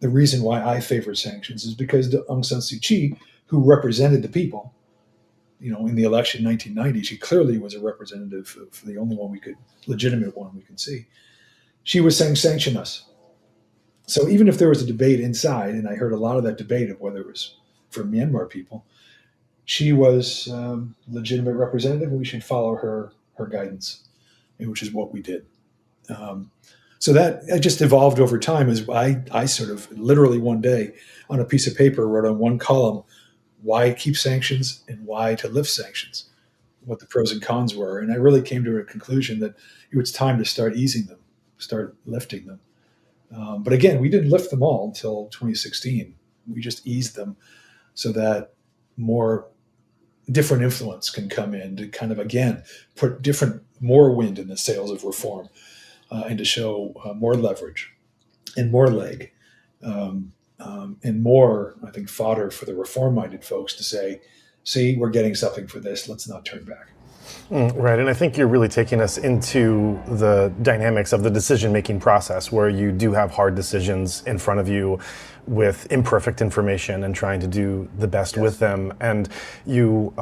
the reason why I favor sanctions is because Aung San Suu Kyi, who represented the people, in the election in 1990, she clearly was a representative for the only legitimate one we can see. She was saying, sanction us. So even if there was a debate inside, and I heard a lot of that debate of whether it was for Myanmar people, she was legitimate representative, and we should follow her guidance, which is what we did. So that just evolved over time as I sort of literally one day on a piece of paper wrote on one column why keep sanctions and why to lift sanctions, what the pros and cons were. And I really came to a conclusion that it was time to start easing them, start lifting them. But again, we didn't lift them all until 2016. We just eased them so that more different influence can come in to kind of, again, put more wind in the sails of reform and to show more leverage and more leg and more, I think, fodder for the reform-minded folks to say, see, we're getting something for this. Let's not turn back. Right, and I think you're really taking us into the dynamics of the decision-making process where you do have hard decisions in front of you with imperfect information and trying to do the best with them. And you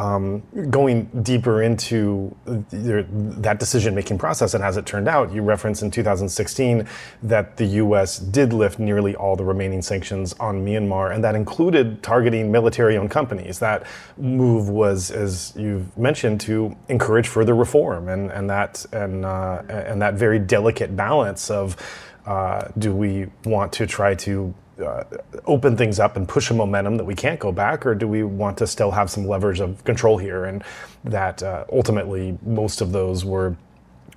going deeper into that decision-making process, and as it turned out, you referenced in 2016 that the U.S. did lift nearly all the remaining sanctions on Myanmar, and that included targeting military-owned companies. That move was, as you've mentioned, to encourage further reform, and that very delicate balance of do we want to try to open things up and push a momentum that we can't go back, or do we want to still have some levers of control here? And that ultimately most of those were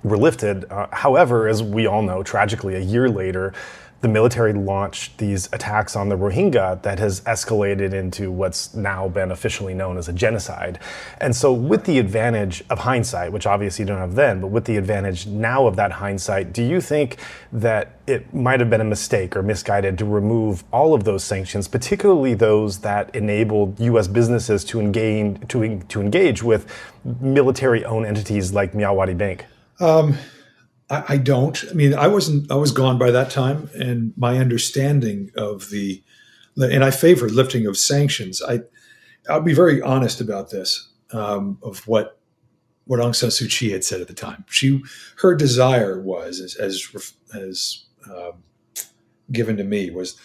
lifted. However, as we all know, tragically, a year later, the military launched these attacks on the Rohingya that has escalated into what's now been officially known as a genocide. And so with the advantage of hindsight, which obviously you don't have then, but with the advantage now of that hindsight, do you think that it might have been a mistake or misguided to remove all of those sanctions, particularly those that enabled U.S. businesses to engage with military-owned entities like Myawaddy Bank? I don't. I mean, I was gone by that time, and my understanding of and I favor lifting of sanctions. I'll be very honest about this, of what Aung San Suu Kyi had said at the time. Her desire was, as given to me, was,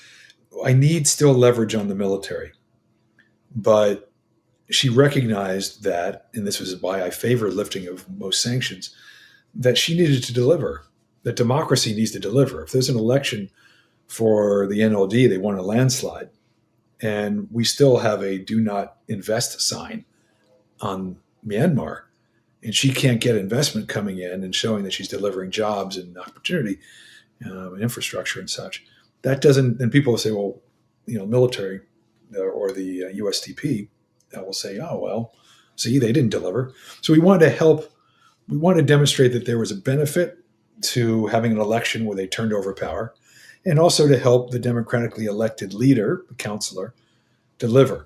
I need still leverage on the military, but she recognized that, and this was why I favor lifting of most sanctions, that she needed to deliver, that democracy needs to deliver. If there's an election for the NLD, they won a landslide, and we still have a do not invest sign on Myanmar, and she can't get investment coming in and showing that she's delivering jobs and opportunity, and infrastructure and such. That doesn't, and people will say, well, military or the USDP will say, oh, well, see, they didn't deliver. So we wanted to help. We wanted to demonstrate that there was a benefit to having an election where they turned over power, and also to help the democratically elected leader, the counselor, deliver.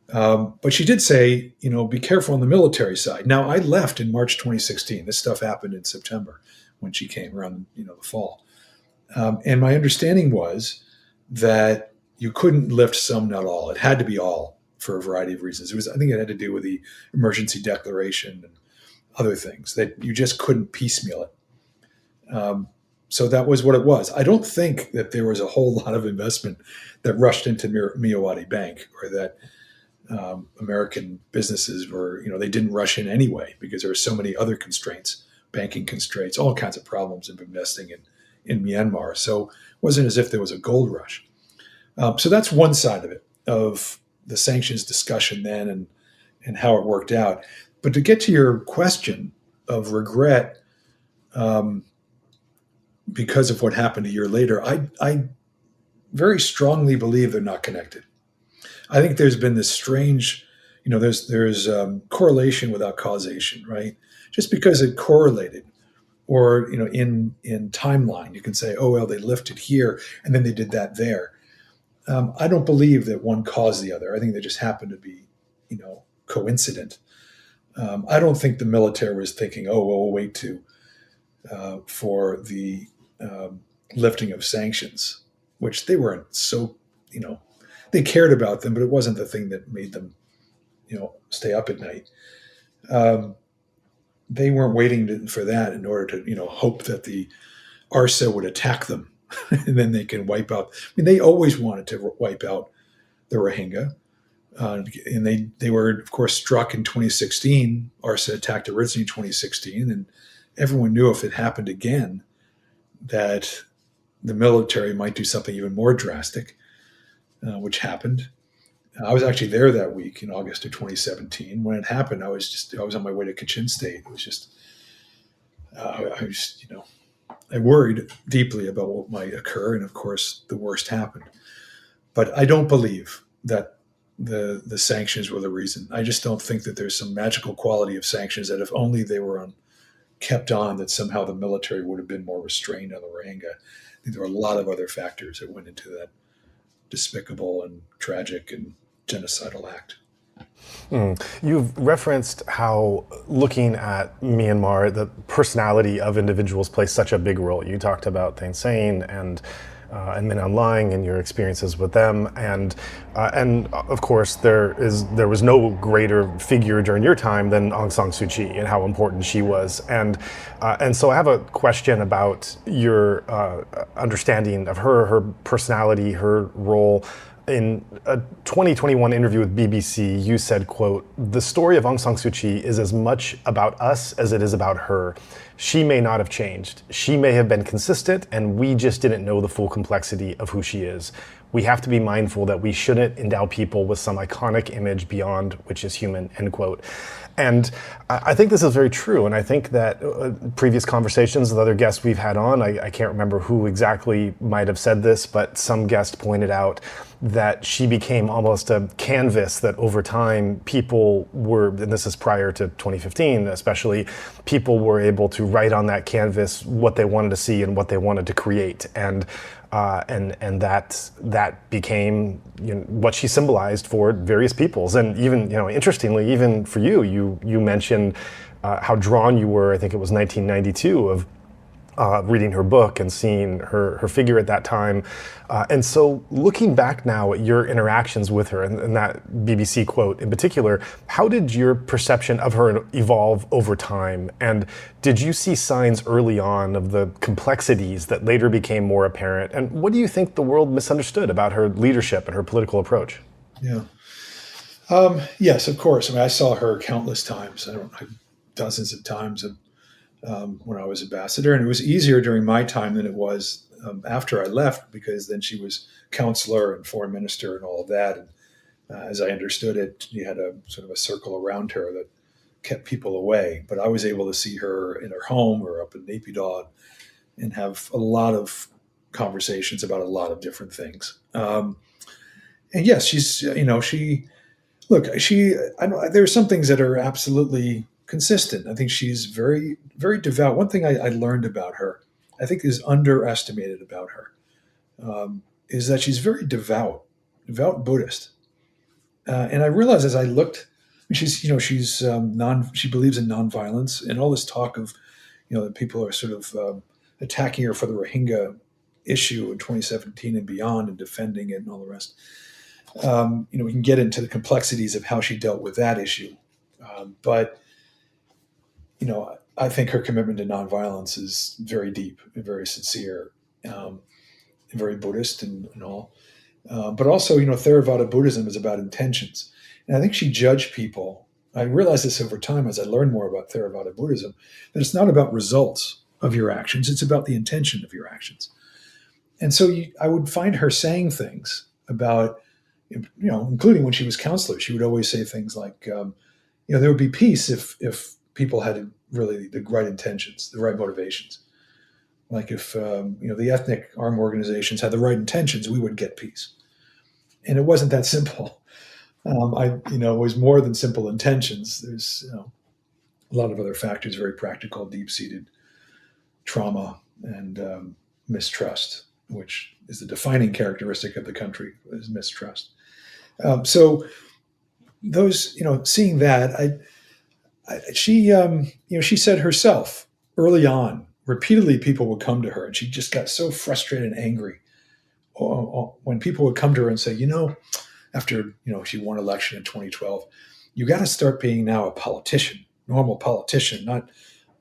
But she did say, be careful on the military side. Now, I left in March 2016. This stuff happened in September when she came around, the fall. And my understanding was that you couldn't lift some, not all. It had to be all for a variety of reasons. I think it had to do with the emergency declaration and other things, that you just couldn't piecemeal it. So that was what it was. I don't think that there was a whole lot of investment that rushed into Myawaddy Bank, or that American businesses were, they didn't rush in anyway, because there were so many other constraints, banking constraints, all kinds of problems of investing in Myanmar. So it wasn't as if there was a gold rush. So that's one side of it, of the sanctions discussion then and how it worked out. But to get to your question of regret, because of what happened a year later, I very strongly believe they're not connected. I think there's been this strange, there's correlation without causation, right? Just because it correlated, or in timeline, you can say, oh well, they lifted here and then they did that there. I don't believe that one caused the other. I think they just happened to be, coincident. I don't think the military was thinking, oh, well, we'll wait for the lifting of sanctions, which they weren't so, they cared about them, but it wasn't the thing that made them, stay up at night. They weren't waiting for that in order to, hope that the ARSA would attack them and then they can wipe out. I mean, they always wanted to wipe out the Rohingya. And they were, of course, struck in 2016. ARSA attacked originally in 2016, and everyone knew if it happened again that the military might do something even more drastic, which happened. I was actually there that week in August of 2017. When it happened, I was on my way to Kachin State. It was just, I worried deeply about what might occur, and of course, the worst happened. But I don't believe that the sanctions were the reason. I just don't think that there's some magical quality of sanctions that if only they were kept on, that somehow the military would have been more restrained on the Rohingya. I think there were a lot of other factors that went into that despicable and tragic and genocidal act. You've referenced how looking at Myanmar, the personality of individuals plays such a big role. You talked about Thein Sein and Min Aung Hlaing and your experiences with them, and of course there was no greater figure during your time than Aung San Suu Kyi and how important she was, and so I have a question about your understanding of her personality, her role. In a 2021 interview with BBC, you said, quote, "The story of Aung San Suu Kyi is as much about us as it is about her. She may not have changed. She may have been consistent, and we just didn't know the full complexity of who she is. We have to be mindful that we shouldn't endow people with some iconic image beyond which is human, end quote. And I think this is very true. And I think that previous conversations with other guests we've had on, I can't remember who exactly might have said this, but some guest pointed out that she became almost a canvas that over time people were, and this is prior to 2015 especially, people were able to write on that canvas what they wanted to see and what they wanted to create. And that became, you know, what she symbolized for various peoples. And even, you know, interestingly, even for you, you mentioned how drawn you were, I think it was 1992, of reading her book and seeing her figure at that time. And so looking back now at your interactions with her and that BBC quote in particular, how did your perception of her evolve over time? And did you see signs early on of the complexities that later became more apparent? And what do you think the world misunderstood about her leadership and her political approach? Yeah. Yes, of course. I mean, I saw her countless times. Dozens of times when I was ambassador, and it was easier during my time than it was after I left, because then she was counselor and foreign minister and all of that. And as I understood it, you had a sort of a circle around her that kept people away. But I was able to see her in her home or up in Naypyidaw and have a lot of conversations about a lot of different things. And yes, she's, you know, there's some things that are absolutely consistent. I think she's very, very devout. One thing I learned about her, I think is underestimated about her, is that she's very devout Buddhist. And I realized as I looked, she believes in nonviolence, and all this talk of, you know, that people are sort of attacking her for the Rohingya issue in 2017 and beyond and defending it and all the rest. You know, we can get into the complexities of how she dealt with that issue. But you know, I think her commitment to nonviolence is very deep and very sincere, and very Buddhist and all. But also, you know, Theravada Buddhism is about intentions. And I think she judged people. I realized this over time as I learned more about Theravada Buddhism, that it's not about results of your actions, it's about the intention of your actions. And so I would find her saying things about, you know, including when she was counselor, she would always say things like, you know, there would be peace if people had really the right intentions, the right motivations. Like if, you know, the ethnic armed organizations had the right intentions, we would get peace. And it wasn't that simple. It was more than simple intentions. There's, you know, a lot of other factors, very practical, deep-seated trauma and mistrust, which is the defining characteristic of the country, is mistrust. So those, you know, seeing that, she said herself early on, repeatedly people would come to her, and she just got so frustrated and angry when people would come to her and say, you know, after, you know, she won election in 2012, you got to start being now a politician, normal politician, not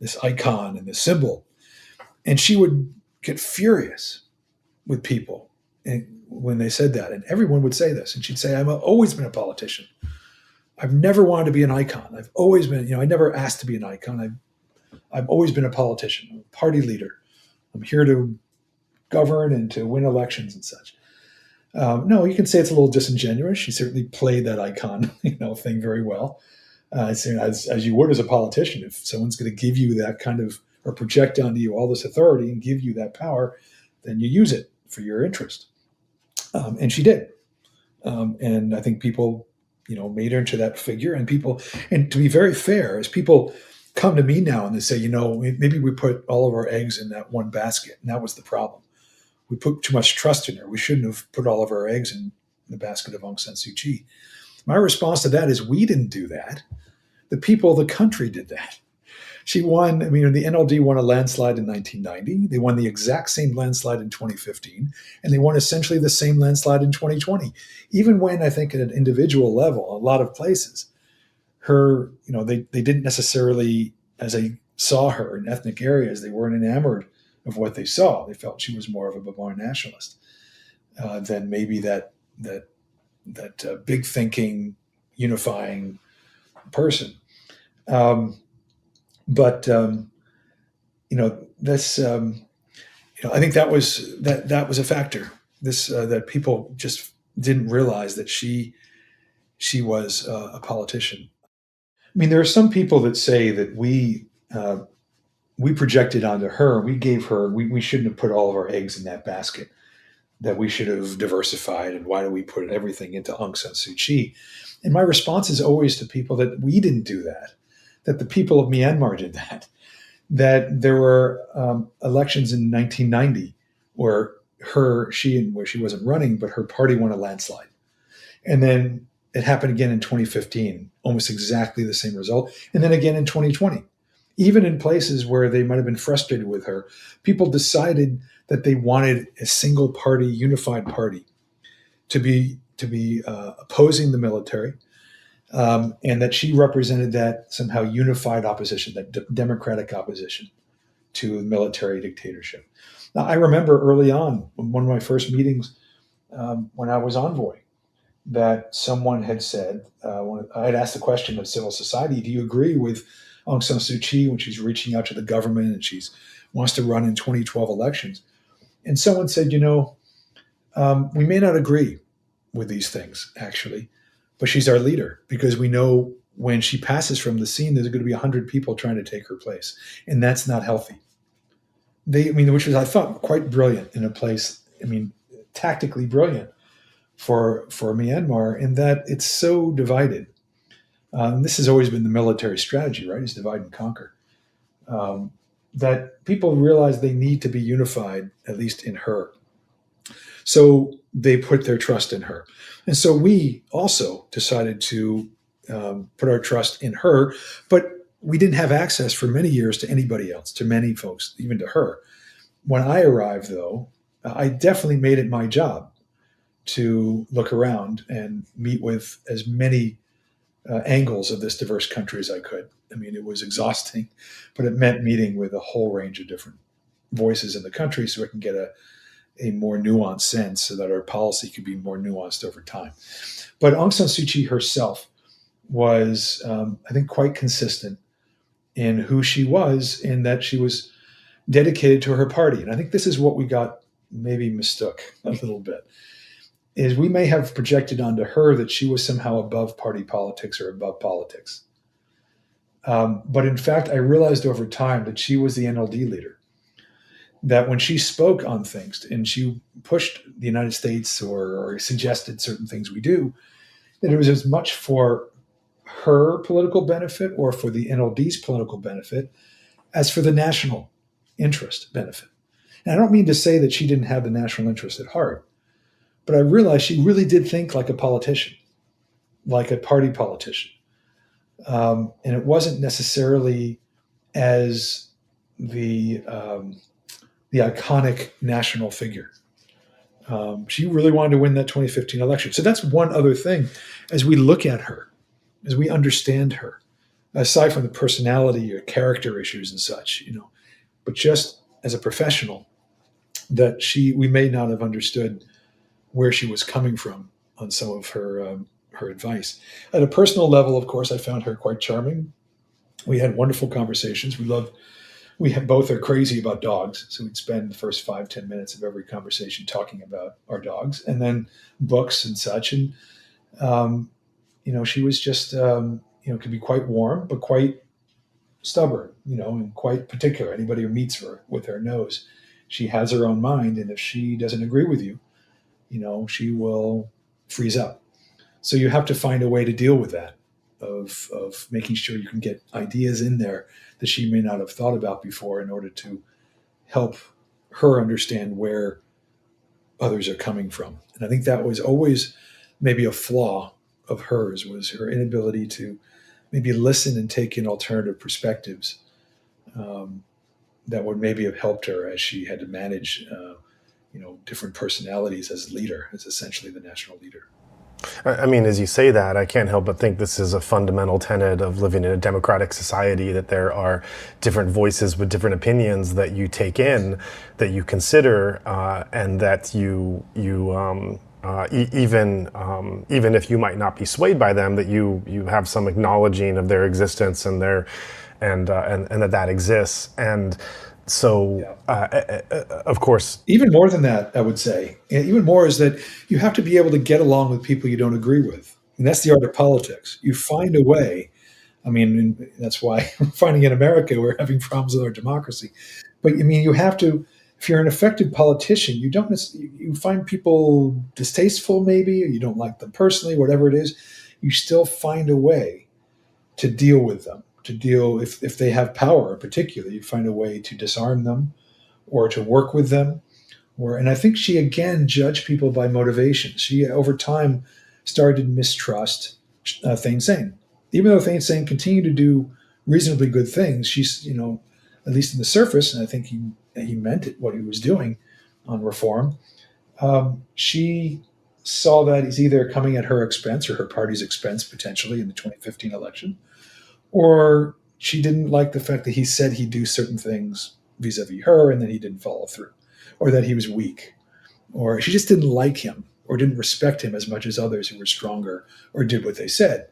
this icon and this symbol. And she would get furious with people when they said that, and everyone would say this, and she'd say, I've always been a politician. I've never wanted to be an icon. I've always been, you know, I never asked to be an icon. I've always been a politician, I'm a party leader. I'm here to govern and to win elections and such. No, you can say it's a little disingenuous. She certainly played that icon, you know, thing very well. As you would as a politician, if someone's going to give you that kind of, or project onto you all this authority and give you that power, then you use it for your interest. And she did. And I think people, you know, made her into that figure, and to be very fair, as people come to me now and they say, you know, maybe we put all of our eggs in that one basket, and that was the problem. We put too much trust in her. We shouldn't have put all of our eggs in the basket of Aung San Suu Kyi. My response to that is, we didn't do that. The people of the country did that. She won, I mean, the NLD won a landslide in 1990. They won the exact same landslide in 2015, and they won essentially the same landslide in 2020. Even when, I think, at an individual level, a lot of places, her, you know, they didn't necessarily, as they saw her in ethnic areas, they weren't enamored of what they saw. They felt she was more of a Bamar nationalist than maybe that big thinking, unifying person. But you know, this, you know, I think that was a factor. that people just didn't realize that she was a politician. I mean, there are some people that say that we projected onto her, we gave her, we shouldn't have put all of our eggs in that basket, that we should have diversified, and why do we put everything into Aung San Suu Kyi? And my response is always to people that we didn't do that, that the people of Myanmar did that, that there were elections in 1990 where where she wasn't running, but her party won a landslide. And then it happened again in 2015, almost exactly the same result. And then again in 2020. Even in places where they might have been frustrated with her, people decided that they wanted a single party, unified party to be opposing the military, and that she represented that somehow unified opposition, that democratic opposition to the military dictatorship. Now, I remember early on, one of my first meetings when I was envoy, that someone had said, when I had asked the question of civil society, do you agree with Aung San Suu Kyi when she's reaching out to the government and she wants to run in 2012 elections? And someone said, we may not agree with these things, actually, but she's our leader, because we know when she passes from the scene, there's going to be 100 people trying to take her place. And that's not healthy. Which was, I thought, quite brilliant in a place, tactically brilliant for Myanmar, in that it's so divided. This has always been the military strategy, right? Is divide and conquer. That people realize they need to be unified, at least in her. So they put their trust in her. And so we also decided to put our trust in her, but we didn't have access for many years to anybody else, to many folks, even to her. When I arrived, though, I definitely made it my job to look around and meet with as many angles of this diverse country as I could. It was exhausting, but it meant meeting with a whole range of different voices in the country so I can get a more nuanced sense, so that our policy could be more nuanced over time. But Aung San Suu Kyi herself was, I think, quite consistent in who she was, in that she was dedicated to her party. And I think this is what we got maybe mistook a little bit, is we may have projected onto her that she was somehow above party politics or above politics. But in fact, I realized over time that she was the NLD leader, that when she spoke on things and she pushed the United States or suggested certain things we do, that it was as much for her political benefit or for the NLD's political benefit as for the national interest benefit. And I don't mean to say that she didn't have the national interest at heart, but I realized she really did think like a politician, like a party politician. And it wasn't necessarily as the iconic national figure. She really wanted to win that 2015 election. So that's one other thing as we look at her, as we understand her, aside from the personality or character issues and such, but just as a professional, that we may not have understood where she was coming from on some of her advice. At a personal level, of course, I found her quite charming. We had wonderful conversations. We both are crazy about dogs, so we'd spend the first 5-10 minutes of every conversation talking about our dogs, and then books and such. And she was just could be quite warm, but quite stubborn, and quite particular. Anybody who meets her with her knows she has her own mind, and if she doesn't agree with you, she will freeze up. So you have to find a way to deal with that, of making sure you can get ideas in there that she may not have thought about before, in order to help her understand where others are coming from. And I think that was always maybe a flaw of hers, was her inability to maybe listen and take in alternative perspectives that would maybe have helped her as she had to manage different personalities as leader, as essentially the national leader. As you say that, I can't help but think this is a fundamental tenet of living in a democratic society, that there are different voices with different opinions that you take in, that you consider, and that even if you might not be swayed by them, that you have some acknowledging of their existence and that exists. And So, Yeah. of course, Even more than that, I would say. Even more is that you have to be able to get along with people you don't agree with. And that's the art of politics. You find a way. I mean, that's why finding in America we're having problems with our democracy. But I mean, you have to. If you're an effective politician, you don't. You find people distasteful, maybe, or you don't like them personally, whatever it is. You still find a way to deal with them. To deal if they have power, in particular, you find a way to disarm them or to work with them. And I think she again judged people by motivation. She over time started to mistrust Thein Sein, even though Thein Sein continued to do reasonably good things. She's at least in the surface, and I think he meant it what he was doing on reform. She saw that he's either coming at her expense or her party's expense potentially in the 2015 election, or she didn't like the fact that he said he'd do certain things vis-a-vis her and then he didn't follow through, or that he was weak, or she just didn't like him or didn't respect him as much as others who were stronger or did what they said.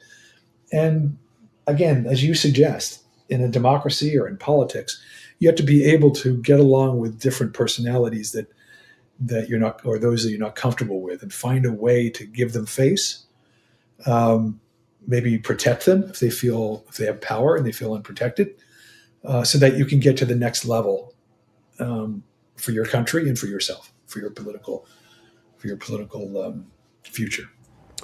And again, as you suggest, in a democracy or in politics, you have to be able to get along with different personalities that you're not, or those that you're not comfortable with, and find a way to give them face. Maybe protect them if they have power and they feel unprotected, so that you can get to the next level for your country and for yourself, for your political future.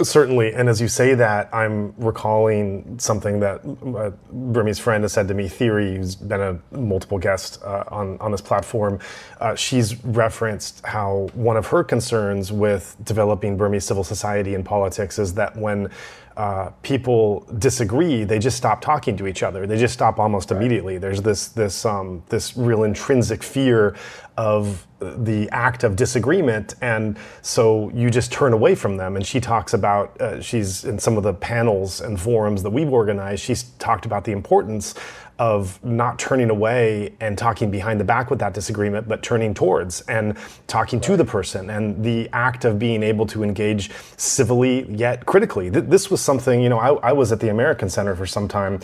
certainly. And as you say that, I'm recalling something that a Burmese friend has said to me, Theory, who's been a multiple guest on this platform. She's referenced how one of her concerns with developing Burmese civil society and politics is that when people disagree, they just stop talking to each other. They just stop almost immediately. There's this real intrinsic fear of the act of disagreement, and so you just turn away from them. And she talks about, she's in some of the panels and forums that we've organized, she's talked about the importance of not turning away and talking behind the back with that disagreement, but turning towards and talking to the person, and the act of being able to engage civilly yet critically. This was something, I was at the American Center for some time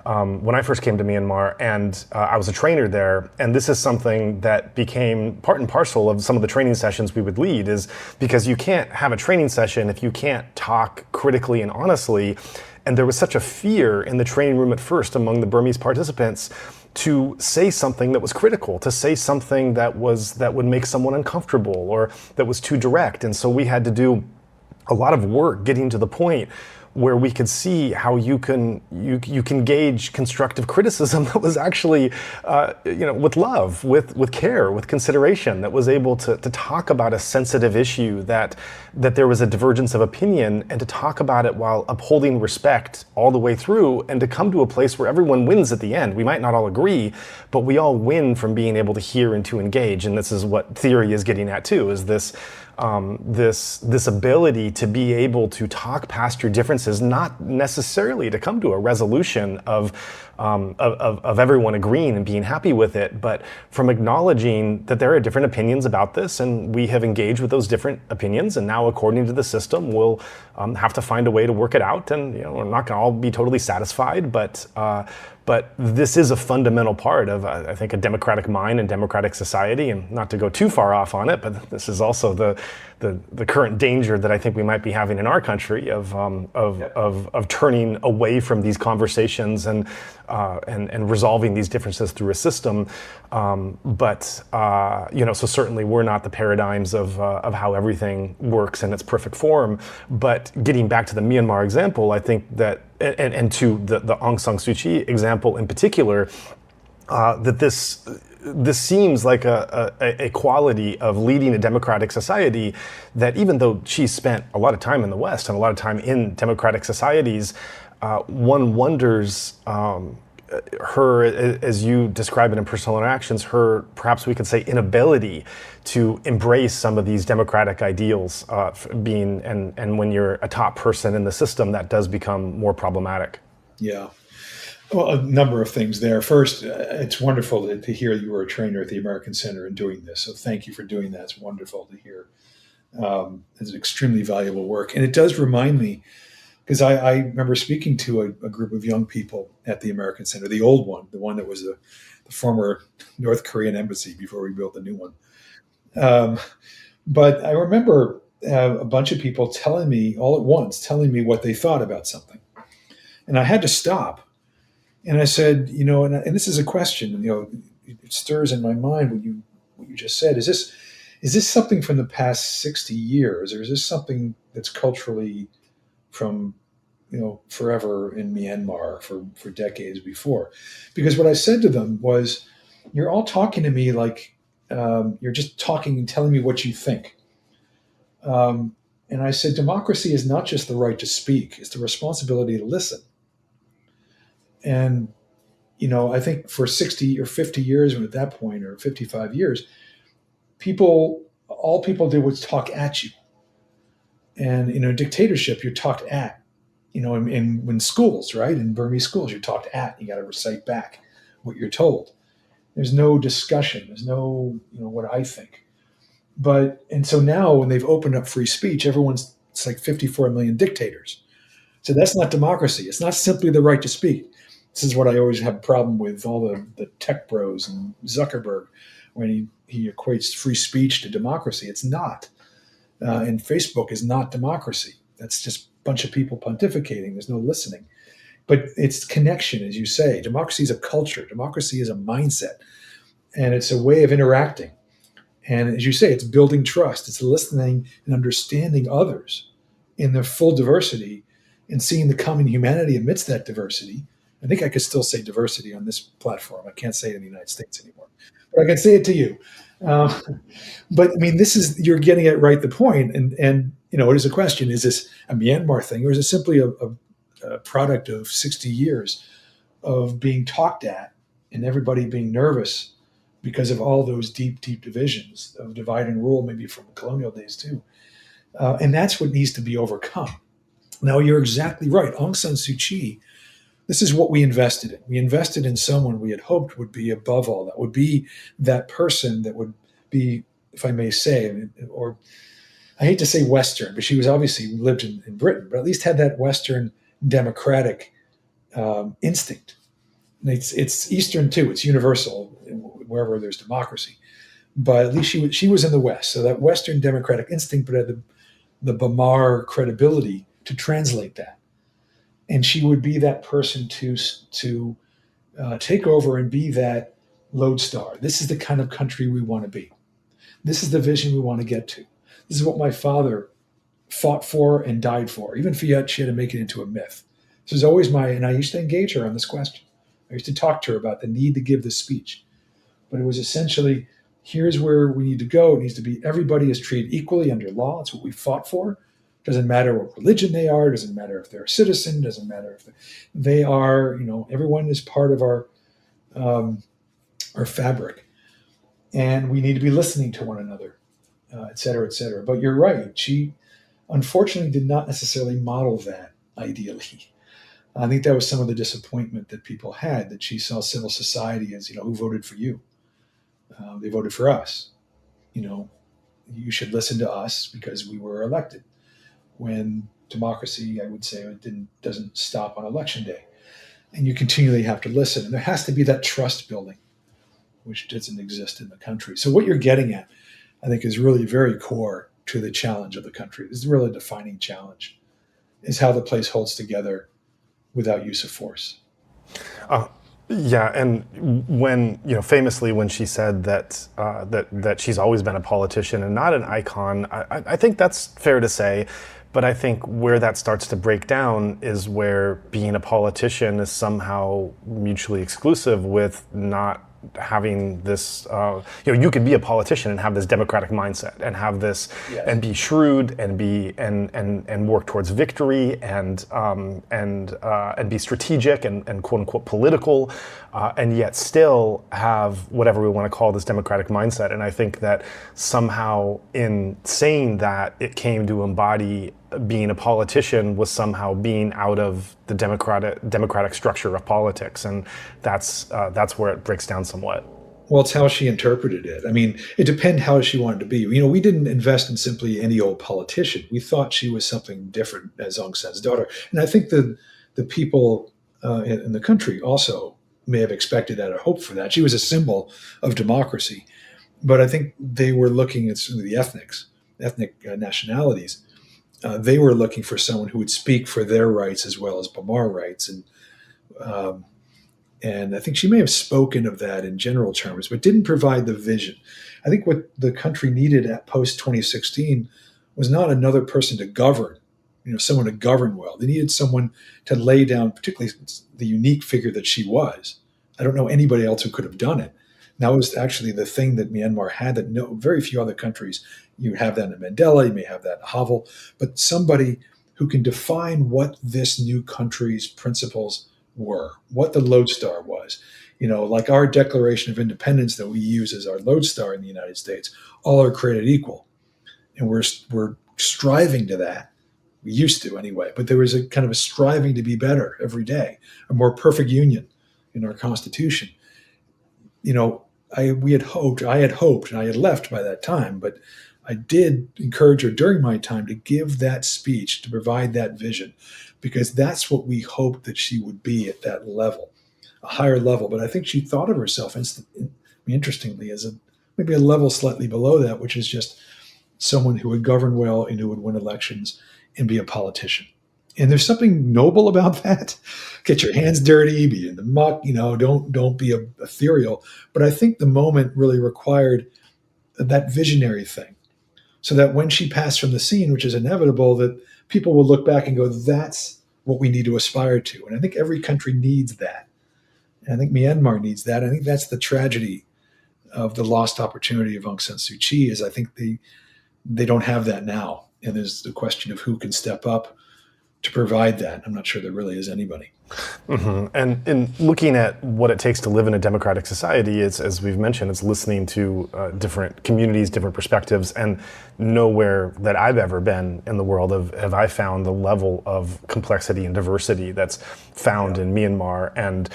when I first came to Myanmar, and I was a trainer there. And this is something that became part and parcel of some of the training sessions we would lead, is because you can't have a training session if you can't talk critically and honestly. And there was such a fear in the training room at first among the Burmese participants to say something that was critical, to say something that would make someone uncomfortable or that was too direct. And so we had to do a lot of work getting to the point where we could see how you can gauge constructive criticism that was actually, with love, with care, with consideration, that was able to talk about a sensitive issue, that there was a divergence of opinion, and to talk about it while upholding respect all the way through, and to come to a place where everyone wins at the end. We might not all agree, but we all win from being able to hear and to engage. And this is what Theory is getting at too, is this ability to be able to talk past your differences, not necessarily to come to a resolution of everyone agreeing and being happy with it, but from acknowledging that there are different opinions about this, and we have engaged with those different opinions, and now according to the system, we'll have to find a way to work it out, and we're not going to all be totally satisfied, but this is a fundamental part of, I think, a democratic mind and democratic society. And not to go too far off on it, but this is also the current danger that I think we might be having in our country of turning away from these conversations and resolving these differences through a system. So certainly we're not the paradigms of how everything works in its perfect form. But getting back to the Myanmar example, I think that, and to the Aung San Suu Kyi example in particular, that this seems like a quality of leading a democratic society that, even though she's spent a lot of time in the West and a lot of time in democratic societies, one wonders her, as you describe it in personal interactions, her, perhaps we could say, inability to embrace some of these democratic ideals, and when you're a top person in the system, that does become more problematic. Yeah. Well, a number of things there. First, it's wonderful to hear you were a trainer at the American Center and doing this. So thank you for doing that. It's wonderful to hear. It's extremely valuable work. And it does remind me, because I remember speaking to a group of young people at the American Center, the old one, the one that was the former North Korean embassy before we built the new one. Um, but I remember a bunch of people telling me all at once, telling me what they thought about something. And I had to stop. And I said, and this is a question, it stirs in my mind what you just said. Is this something from the past 60 years, or is this something that's culturally from forever in Myanmar for decades before? Because what I said to them was, you're all talking to me like you're just talking and telling me what you think. And I said, democracy is not just the right to speak; it's the responsibility to listen. And I think for 60 or 50 years, at that point, or 55 years, all people did was talk at you. And in a dictatorship, you're talked at. In schools, right? In Burmese schools, you're talked at. You got to recite back what you're told. There's no discussion. There's no, what I think. And so now when they've opened up free speech, it's like 54 million dictators. So that's not democracy. It's not simply the right to speak. This is what I always have a problem with all the tech bros and Zuckerberg when he equates free speech to democracy. It's not. And Facebook is not democracy. That's just a bunch of people pontificating. There's no listening. But it's connection, as you say. Democracy is a culture. Democracy is a mindset. And it's a way of interacting. And as you say, it's building trust. It's listening and understanding others in their full diversity and seeing the common humanity amidst that diversity. I think I could still say diversity on this platform. I can't say it in the United States anymore, but I can say it to you. But I mean, you're getting it right, the point. And it is a question: is this a Myanmar thing, or is it simply a product of 60 years of being talked at and everybody being nervous because of all those deep, deep divisions of divide and rule, maybe from colonial days too? And that's what needs to be overcome. Now, you're exactly right. Aung San Suu Kyi, this is what we invested in. We invested in someone we had hoped would be above all that, would be that person that would be, if I may say, or I hate to say Western, but she was obviously lived in Britain, but at least had that Western democratic instinct. And it's Eastern too. It's universal wherever there's democracy. But at least she was in the West. So that Western democratic instinct, but had the Bamar credibility to translate that. And she would be that person to take over and be that lodestar. This is the kind of country we want to be. This is the vision we want to get to. This is what my father fought for and died for. Even she had to make it into a myth. This was always and I used to engage her on this question. I used to talk to her about the need to give this speech. But it was essentially, here's where we need to go. It needs to be everybody is treated equally under law. It's what we fought for. Doesn't matter what religion they are. Doesn't matter if they're a citizen. Doesn't matter if they are, everyone is part of our fabric. And we need to be listening to one another, et cetera, et cetera. But you're right. She unfortunately did not necessarily model that ideally. I think that was some of the disappointment that people had, that she saw civil society as, who voted for you? They voted for us. You should listen to us because we were elected. When democracy, I would say, doesn't stop on election day. And you continually have to listen. And there has to be that trust building, which doesn't exist in the country. So what you're getting at, I think, is really very core to the challenge of the country. This is really a defining challenge, is how the place holds together without use of force. Yeah, and when famously when she said that that she's always been a politician and not an icon, I think that's fair to say. But I think where that starts to break down is where being a politician is somehow mutually exclusive with not having this, you could be a politician and have this democratic mindset and have this, yes, and be shrewd and be and work towards victory and be strategic and quote unquote political, and yet still have whatever we want to call this democratic mindset. And I think that somehow in saying that, it came to embody being a politician was somehow being out of the democratic structure of politics, and that's where it breaks down somewhat. Well, it's how she interpreted it. I mean, it depends how she wanted to be. We didn't invest in simply any old politician. We thought she was something different as Aung San's daughter, and I think the people in the country also may have expected that or hoped for that. She was a symbol of democracy. But I think they were looking at some of the ethnic nationalities. They were looking for someone who would speak for their rights as well as Bamar rights. And I think she may have spoken of that in general terms, but didn't provide the vision. I think what the country needed at post 2016 was not another person to govern, someone to govern well. They needed someone to lay down, particularly the unique figure that she was. I don't know anybody else who could have done it. That was actually the thing that Myanmar had that very few other countries. You have that in Mandela, you may have that in Havel, but somebody who can define what this new country's principles were, what the lodestar was. Like our Declaration of Independence that we use as our lodestar in the United States, all are created equal. And we're striving to that. We used to anyway, but there was a kind of a striving to be better every day, a more perfect union in our Constitution. I had hoped, and I had left by that time, but I did encourage her during my time to give that speech, to provide that vision, because that's what we hoped that she would be at that level, a higher level. But I think she thought of herself, interestingly, as maybe a level slightly below that, which is just someone who would govern well and who would win elections and be a politician. And there's something noble about that. Get your hands dirty, be in the muck, don't be ethereal. But I think the moment really required that visionary thing, so that when she passed from the scene, which is inevitable, that people will look back and go, that's what we need to aspire to. And I think every country needs that. And I think Myanmar needs that. I think that's the tragedy of the lost opportunity of Aung San Suu Kyi, is I think they don't have that now. And there's the question of who can step up to provide that. I'm not sure there really is anybody. Mm-hmm. And in looking at what it takes to live in a democratic society, it's, as we've mentioned, it's listening to different communities, different perspectives, and nowhere that I've ever been in the world have I found the level of complexity and diversity that's found in Myanmar. And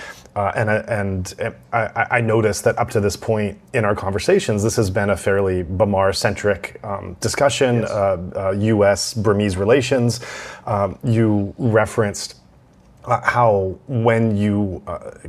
I noticed that up to this point in our conversations, this has been a fairly Bamar-centric discussion, U.S.-Burmese relations. You referenced how when you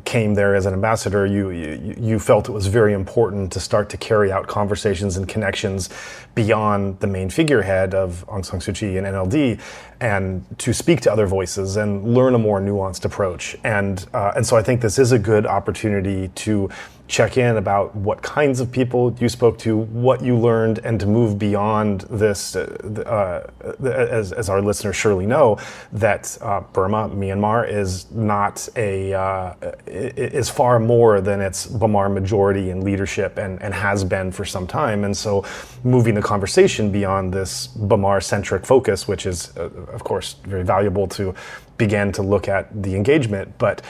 came there as an ambassador, you felt it was very important to start to carry out conversations and connections beyond the main figurehead of Aung San Suu Kyi and NLD, and to speak to other voices and learn a more nuanced approach. And so I think this is a good opportunity to check in about what kinds of people you spoke to, what you learned, and to move beyond this, as our listeners surely know, that Burma, Myanmar, is not is far more than its Bamar majority in leadership and has been for some time. And so moving the conversation beyond this Bamar-centric focus, which is, of course, very valuable to begin to look at the engagement, but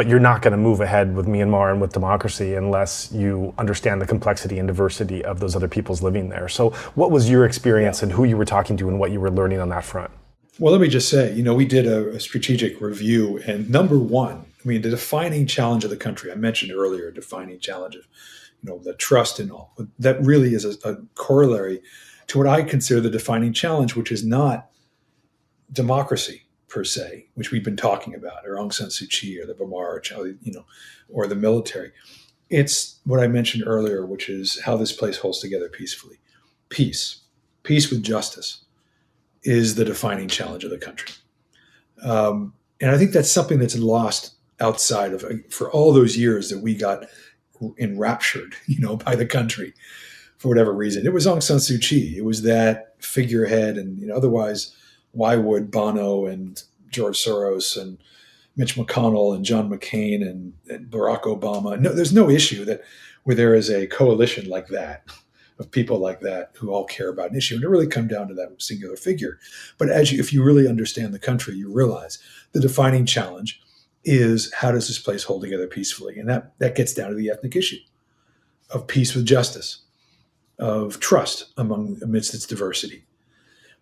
you're not going to move ahead with Myanmar and with democracy unless you understand the complexity and diversity of those other peoples living there. So what was your experience and who you were talking to and what you were learning on that front? Well, let me just say, we did a strategic review, and number one, the defining challenge of the country, I mentioned earlier, defining challenge of, the trust and all, that really is a corollary to what I consider the defining challenge, which is not democracy per se, which we've been talking about, or Aung San Suu Kyi, or the Bamar, or the military. It's what I mentioned earlier, which is how this place holds together peacefully. Peace with justice is the defining challenge of the country. And I think that's something that's lost outside of, for all those years that we got enraptured, by the country for whatever reason. It was Aung San Suu Kyi. It was that figurehead, and otherwise, why would Bono and George Soros and Mitch McConnell and John McCain and Barack Obama? No, there's no issue where there is a coalition like that, of people like that who all care about an issue, and it really come down to that singular figure. But if you really understand the country, you realize the defining challenge is, how does this place hold together peacefully? And that gets down to the ethnic issue of peace with justice, of trust amidst its diversity.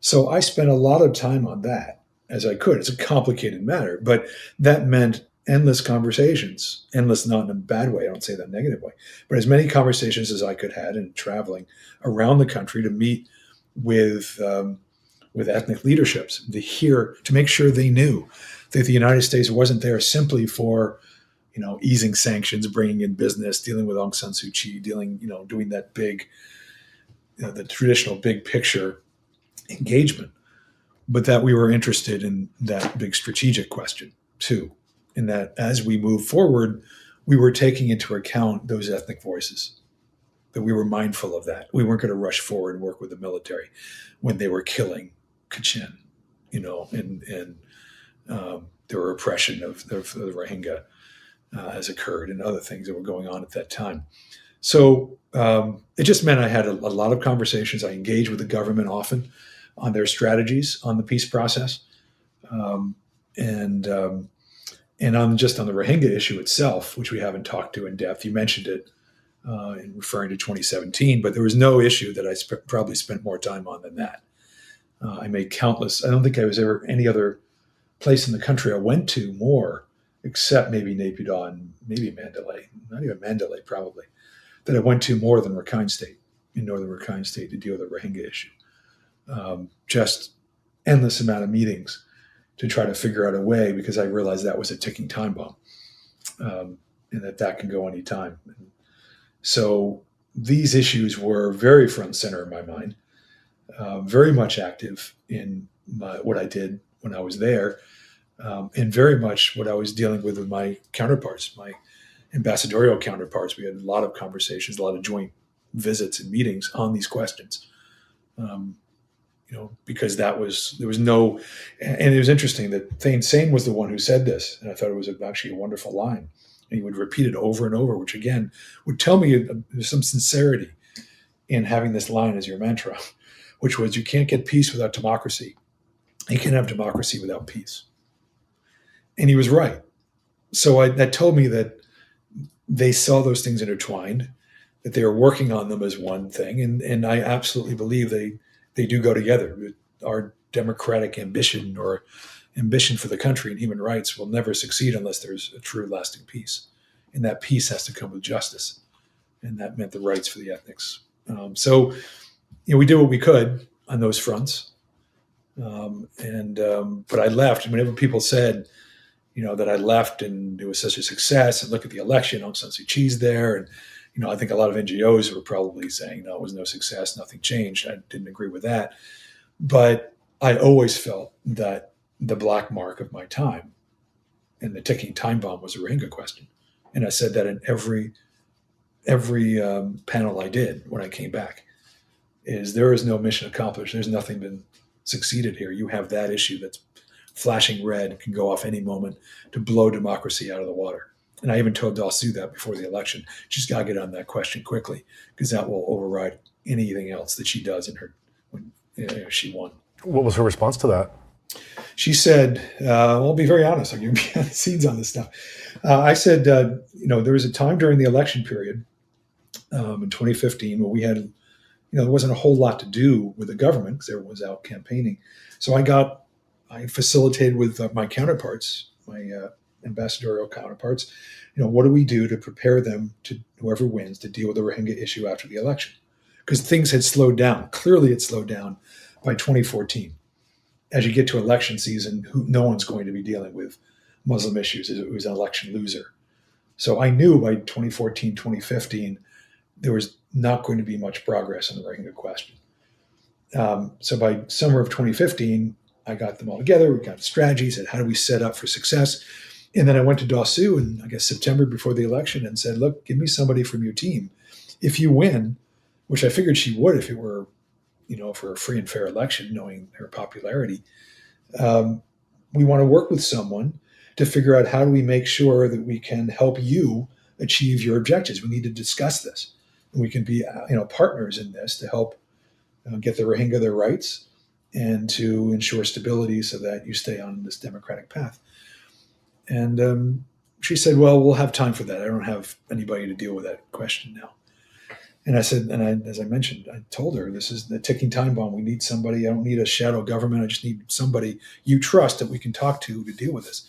So I spent a lot of time on that as I could. It's a complicated matter, but that meant endless conversations, endless not in a bad way, I don't say that in a negative way, but as many conversations as I could have, and traveling around the country to meet with ethnic leaderships, to make sure they knew that the United States wasn't there simply for, easing sanctions, bringing in business, dealing with Aung San Suu Kyi, doing that big, the traditional big picture engagement, but that we were interested in that big strategic question too, in that as we move forward, we were taking into account those ethnic voices, that we were mindful of that. We weren't going to rush forward and work with the military when they were killing Kachin, and there were oppression of the Rohingya has occurred and other things that were going on at that time. So it just meant I had a lot of conversations. I engaged with the government often on their strategies on the peace process, and on the Rohingya issue itself, which we haven't talked to in depth. You mentioned it in referring to 2017, but there was no issue that I probably spent more time on than that. I made countless. I don't think I was ever any other place in the country I went to more, except maybe Naypyidaw and maybe Mandalay. Not even Mandalay, probably, that I went to more than Rakhine State, in northern Rakhine State, to deal with the Rohingya issue. Just endless amount of meetings to try to figure out a way, because I realized that was a ticking time bomb, and that can go anytime. So these issues were very front and center in my mind, very much active in what I did when I was there, and very much what I was dealing with my counterparts, my ambassadorial counterparts. We had a lot of conversations, a lot of joint visits and meetings on these questions. Because there was no, and it was interesting that Thein Sein was the one who said this, and I thought it was actually a wonderful line. And he would repeat it over and over, which again would tell me there's some sincerity in having this line as your mantra, which was, you can't get peace without democracy. You can't have democracy without peace. And he was right. So that told me that they saw those things intertwined, that they were working on them as one thing. And I absolutely believe they do go together. Our democratic ambition or ambition for the country and human rights will never succeed unless there's a true lasting peace. And that peace has to come with justice. And that meant the rights for the ethnics. So we did what we could on those fronts. But I left. Whenever people said, that I left and it was such a success, and look at the election, Aung San Suu Kyi's there. And, I think a lot of NGOs were probably saying, no, it was no success, nothing changed. I didn't agree with that. But I always felt that the black mark of my time and the ticking time bomb was the Rohingya question. And I said that in every panel I did when I came back, is there is no mission accomplished. There's nothing been succeeded here. You have that issue that's flashing red, can go off any moment to blow democracy out of the water. And I even told Dasu that before the election. She's got to get on that question quickly, because that will override anything else that she does when she won. What was her response to that? She said, I'll be very honest, I'll give you behind the scenes on this stuff. I said, there was a time during the election period in 2015 where we had, there wasn't a whole lot to do with the government because everyone was out campaigning. So I facilitated with my counterparts, my ambassadorial counterparts, what do we do to prepare them, to whoever wins, to deal with the Rohingya issue after the election? Because things had slowed down. Clearly it slowed down by 2014. As you get to election season, no one's going to be dealing with Muslim issues. It was an election loser. So I knew by 2014, 2015, there was not going to be much progress on the Rohingya question. So by summer of 2015, I got them all together. We got strategies and how do we set up for success. And then I went to Dasu in, I guess, September before the election and said, look, give me somebody from your team. If you win, which I figured she would if it were, for a free and fair election, knowing her popularity, we want to work with someone to figure out how do we make sure that we can help you achieve your objectives. We need to discuss this. And we can be, partners in this to help get the Rohingya their rights and to ensure stability so that you stay on this democratic path. And she said, well, we'll have time for that. I don't have anybody to deal with that question now. And I said, as I mentioned, I told her, this is the ticking time bomb. We need somebody. I don't need a shadow government. I just need somebody you trust that we can talk to deal with this.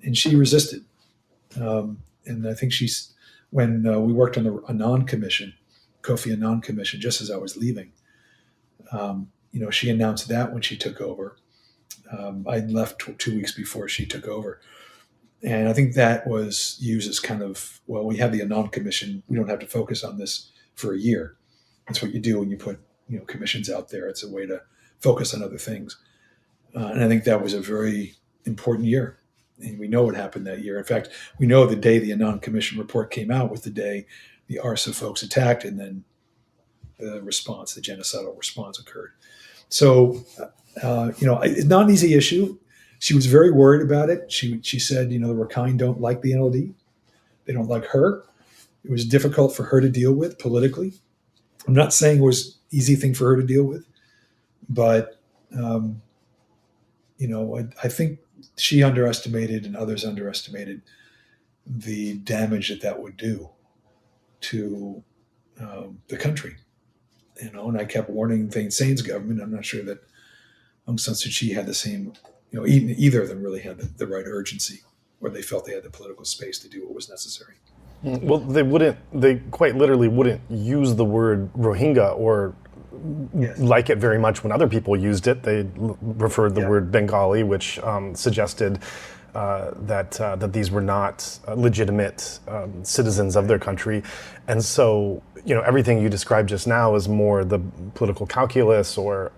And she resisted. And I think when we worked on the Annan Commission, Kofi Annan Commission, just as I was leaving, she announced that when she took over. I left 2 weeks before she took over. And I think that was used as kind of, well, we have the Annan Commission. We don't have to focus on this for a year. That's what you do when you put commissions out there. It's a way to focus on other things. And I think that was a very important year. And we know what happened that year. In fact, we know the day the Annan Commission report came out was the day the ARSA folks attacked, and then the response, the genocidal response, occurred. So, it's not an easy issue. She was very worried about it. She said, the Rakhine don't like the NLD. They don't like her. It was difficult for her to deal with politically. I'm not saying it was an easy thing for her to deal with, but I think she underestimated and others underestimated the damage that would do to the country. And I kept warning Thein Sein's government. I'm not sure that Aung San Suu Kyi had the same, either of them really had the right urgency, or they felt they had the political space to do what was necessary. Well, they quite literally wouldn't use the word Rohingya or like it very much when other people used it. They referred the word Bengali, which suggested that these were not legitimate citizens of their country. And so, everything you described just now is more the political calculus, or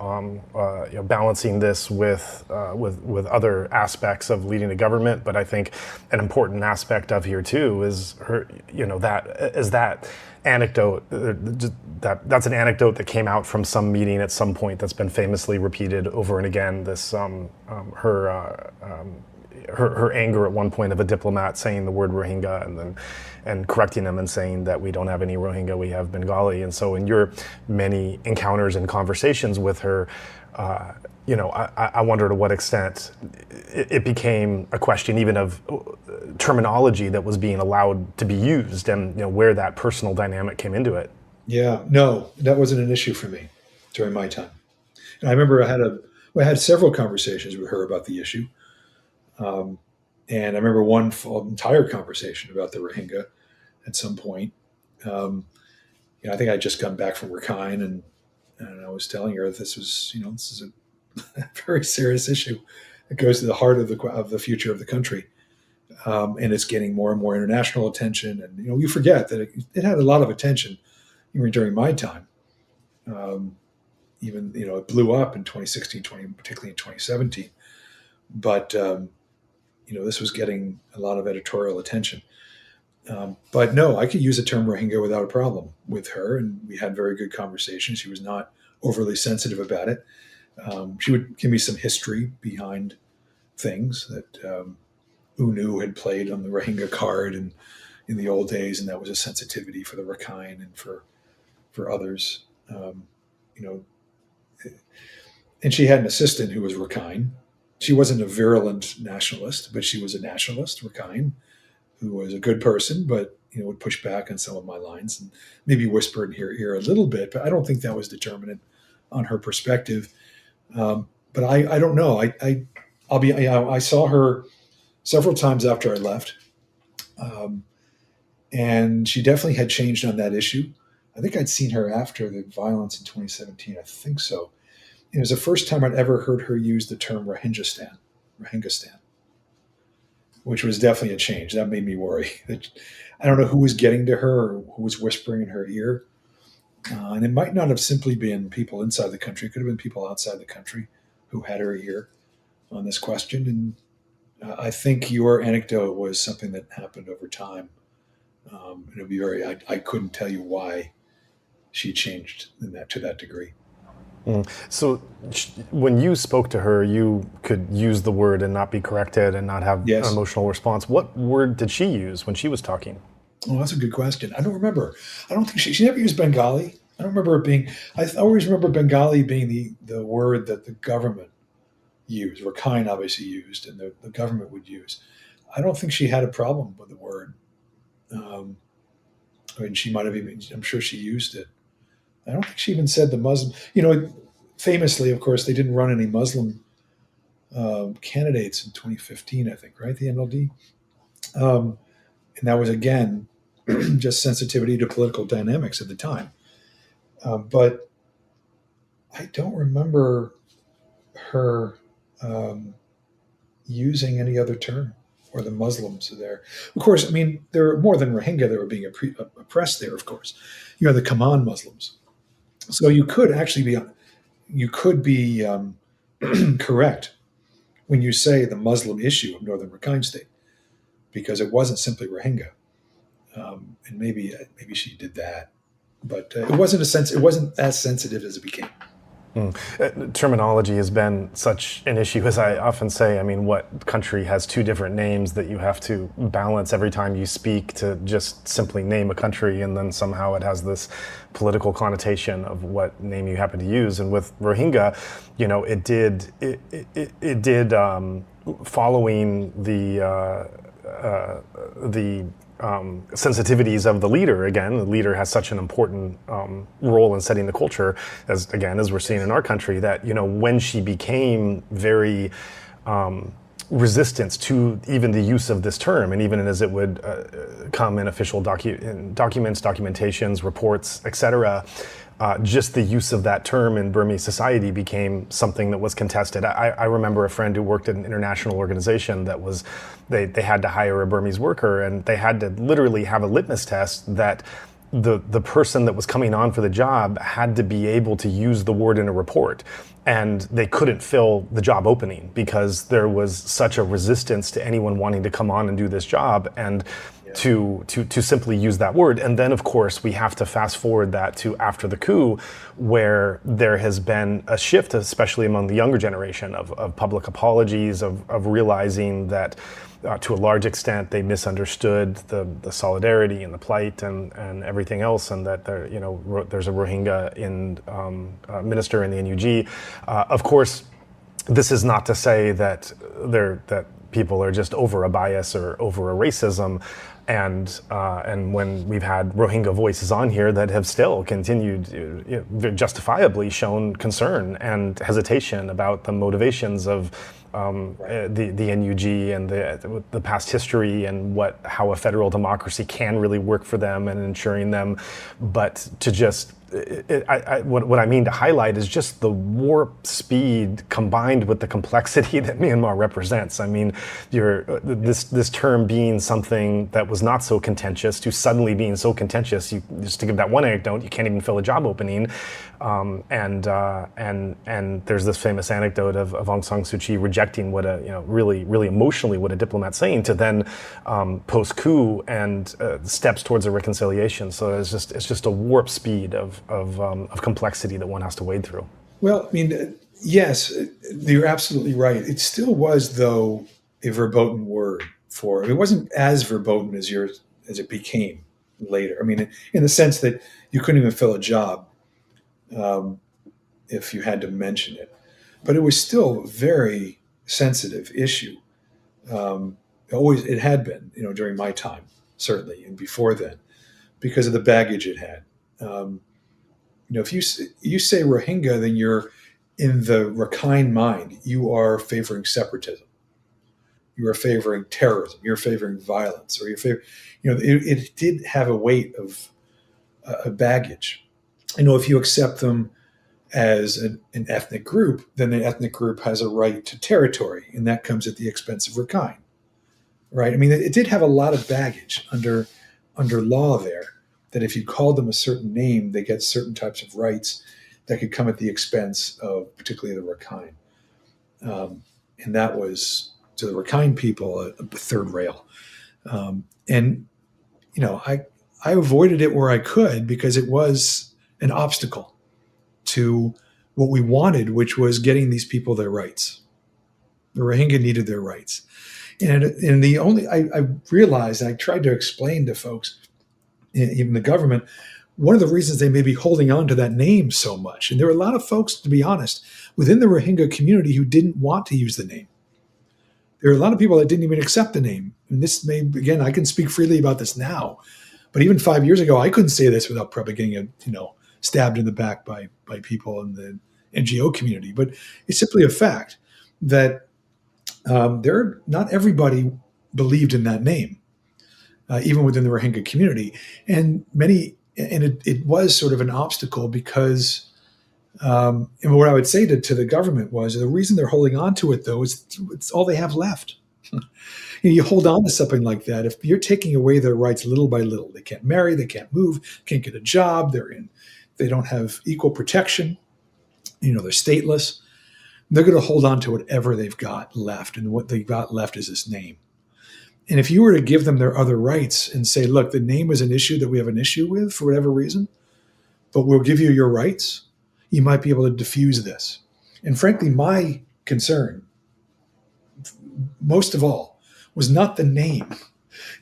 balancing this with other aspects of leading a government. But I think an important aspect of here too is her, that anecdote. That's an anecdote that came out from some meeting at some point that's been famously repeated over and again. This her anger at one point of a diplomat saying the word Rohingya and correcting them and saying that we don't have any Rohingya, we have Bengali. And so in your many encounters and conversations with her, I wonder to what extent it became a question even of terminology that was being allowed to be used, and where that personal dynamic came into it. Yeah, no, that wasn't an issue for me during my time. And I remember I had several conversations with her about the issue. And I remember one entire conversation about the Rohingya at some point. I think I had just come back from Rakhine, and I was telling her that this is a very serious issue. It goes to the heart of the future of the country, and it's getting more and more international attention. And you forget that it had a lot of attention even during my time. Even it blew up in 2016, particularly in 2017. But this was getting a lot of editorial attention. But no, I could use the term Rohingya without a problem with her, and we had very good conversations. She was not overly sensitive about it. She would give me some history behind things that UNU had played on the Rohingya card in the old days, and that was a sensitivity for the Rakhine and for others. And she had an assistant who was Rakhine. She wasn't a virulent nationalist, but she was a nationalist, Rakhine, who was a good person, but would push back on some of my lines and maybe whisper in her ear a little bit. But I don't think that was determinant on her perspective. But I don't know. I saw her several times after I left, and she definitely had changed on that issue. I think I'd seen her after the violence in 2017. I think so. It was the first time I'd ever heard her use the term Rohingya, which was definitely a change. That made me worry. I don't know who was getting to her or who was whispering in her ear. And it might not have simply been people inside the country. It could have been people outside the country who had her ear on this question. And I think your anecdote was something that happened over time. And it'd be I couldn't tell you why she changed to that degree. So when you spoke to her, you could use the word and not be corrected and not have an emotional response. What word did she use when she was talking? Oh, that's a good question. I don't remember. I don't think she never used Bengali. I don't remember it being, I always remember Bengali being the word that the government used, Rakhine obviously used, and the government would use. I don't think she had a problem with the word. She might have even, I'm sure she used it. I don't think she even said the Muslim. Famously, of course, they didn't run any Muslim candidates in 2015, I think, right? The NLD. And that was, again, just sensitivity to political dynamics at the time. But I don't remember her using any other term or the Muslims there. Of course, I mean, there were more than Rohingya that were being oppressed there, of course. You had the Kaman Muslims. So you could be correct when you say the Muslim issue of Northern Rakhine State, because it wasn't simply Rohingya. And maybe she did that, but it wasn't as sensitive as it became. Terminology has been such an issue, as I often say. I mean, what country has two different names that you have to balance every time you speak to just simply name a country, and then somehow it has this political connotation of what name you happen to use. And with Rohingya, you know, it did following the sensitivities of the leader. Again, the leader has such an important role in setting the culture, as we're seeing in our country, that, you know, when she became very resistant to even the use of this term, and even as it would come in official documents, documentations, reports, etc., just the use of that term in Burmese society became something that was contested. I remember a friend who worked at an international organization that was, they had to hire a Burmese worker, and they had to literally have a litmus test that the person that was coming on for the job had to be able to use the word in a report. And they couldn't fill the job opening because there was such a resistance to anyone wanting to come on and do this job, and to simply use that word. And then, of course, we have to fast forward that to after the coup, where there has been a shift, especially among the younger generation, of public apologies, of realizing that to a large extent they misunderstood the solidarity and the plight and everything else, and that there, you know, there's a Rohingya minister in the NUG. Of course, this is not to say that people are just over a bias or over a racism. And when we've had Rohingya voices on here that have still continued, justifiably shown concern and hesitation about the motivations of the NUG and the past history and how a federal democracy can really work for them and ensuring them, but to just what I mean to highlight is just the warp speed combined with the complexity that Myanmar represents. I mean, this term being something that was not so contentious to suddenly being so contentious. Just to give that one anecdote, you can't even fill a job opening, and there's this famous anecdote of Aung San Suu Kyi rejecting what really emotionally what a diplomat's saying, to then post-coup and steps towards a reconciliation. So it's just a warp speed of complexity that one has to wade through. Well, I mean, yes, you're absolutely right. It still was, though, a verboten word for it. It wasn't as verboten as it became later. I mean, in the sense that you couldn't even fill a job if you had to mention it. But it was still a very sensitive issue. It had been, during my time, certainly, and before then, because of the baggage it had. If you say Rohingya, then you're in the Rakhine mind. You are favoring separatism. You are favoring terrorism. You're favoring violence, or it did have a weight of a baggage. If you accept them as an ethnic group, then the ethnic group has a right to territory, and that comes at the expense of Rakhine, right? I mean, it did have a lot of baggage under law there. That if you called them a certain name, they get certain types of rights that could come at the expense of particularly the Rakhine. And that was, to the Rakhine people, a third rail. I avoided it where I could because it was an obstacle to what we wanted, which was getting these people their rights. The Rohingya needed their rights. And I realized, I tried to explain to folks, even the government, one of the reasons they may be holding on to that name so much. And there were a lot of folks, to be honest, within the Rohingya community who didn't want to use the name. There are a lot of people that didn't even accept the name. And again, I can speak freely about this now, but even 5 years ago, I couldn't say this without probably getting stabbed in the back by people in the NGO community. But it's simply a fact that not everybody believed in that name. Even within the Rohingya community, and it was sort of an obstacle because, and what I would say to the government was, the reason they're holding on to it, though, is it's all they have left. You hold on to something like that. If you're taking away their rights little by little, they can't marry, they can't move, can't get a job, they don't have equal protection, they're stateless. They're going to hold on to whatever they've got left. And what they've got left is this name. And if you were to give them their other rights and say, look, the name is an issue that we have an issue with for whatever reason, but we'll give you your rights, you might be able to diffuse this. And frankly, my concern, most of all, was not the name.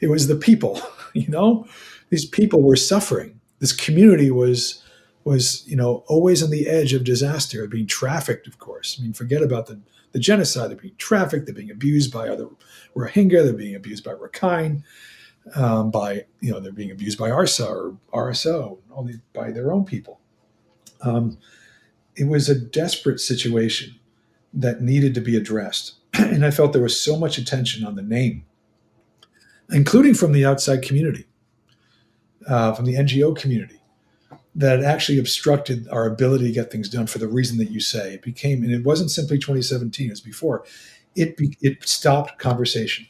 It was the people, These people were suffering. This community was always on the edge of disaster, being trafficked, of course. I mean, forget about the genocide. They're being trafficked. They're being abused by other Rohingya. They're being abused by Rakhine. They're being abused by ARSA or RSO, by their own people. It was a desperate situation that needed to be addressed. And I felt there was so much attention on the name, including from the outside community, from the NGO community, that it actually obstructed our ability to get things done for the reason that you say. It became, and it wasn't simply 2017, as before, it stopped conversation.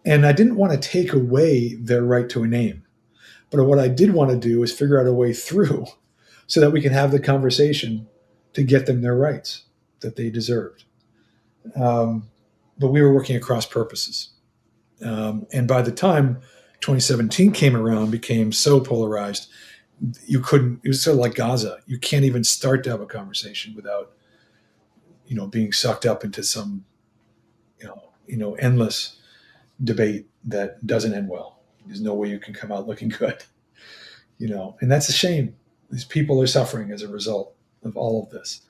And I didn't want to take away their right to a name. But what I did want to do is figure out a way through so that we can have the conversation to get them their rights that they deserved. But we were working across purposes. And by the time 2017 came around, became so polarized, it was sort of like Gaza. You can't even start to have a conversation without, being sucked up into some, endless debate that doesn't end well. There's no way you can come out looking good, and that's a shame. These people are suffering as a result of all of this.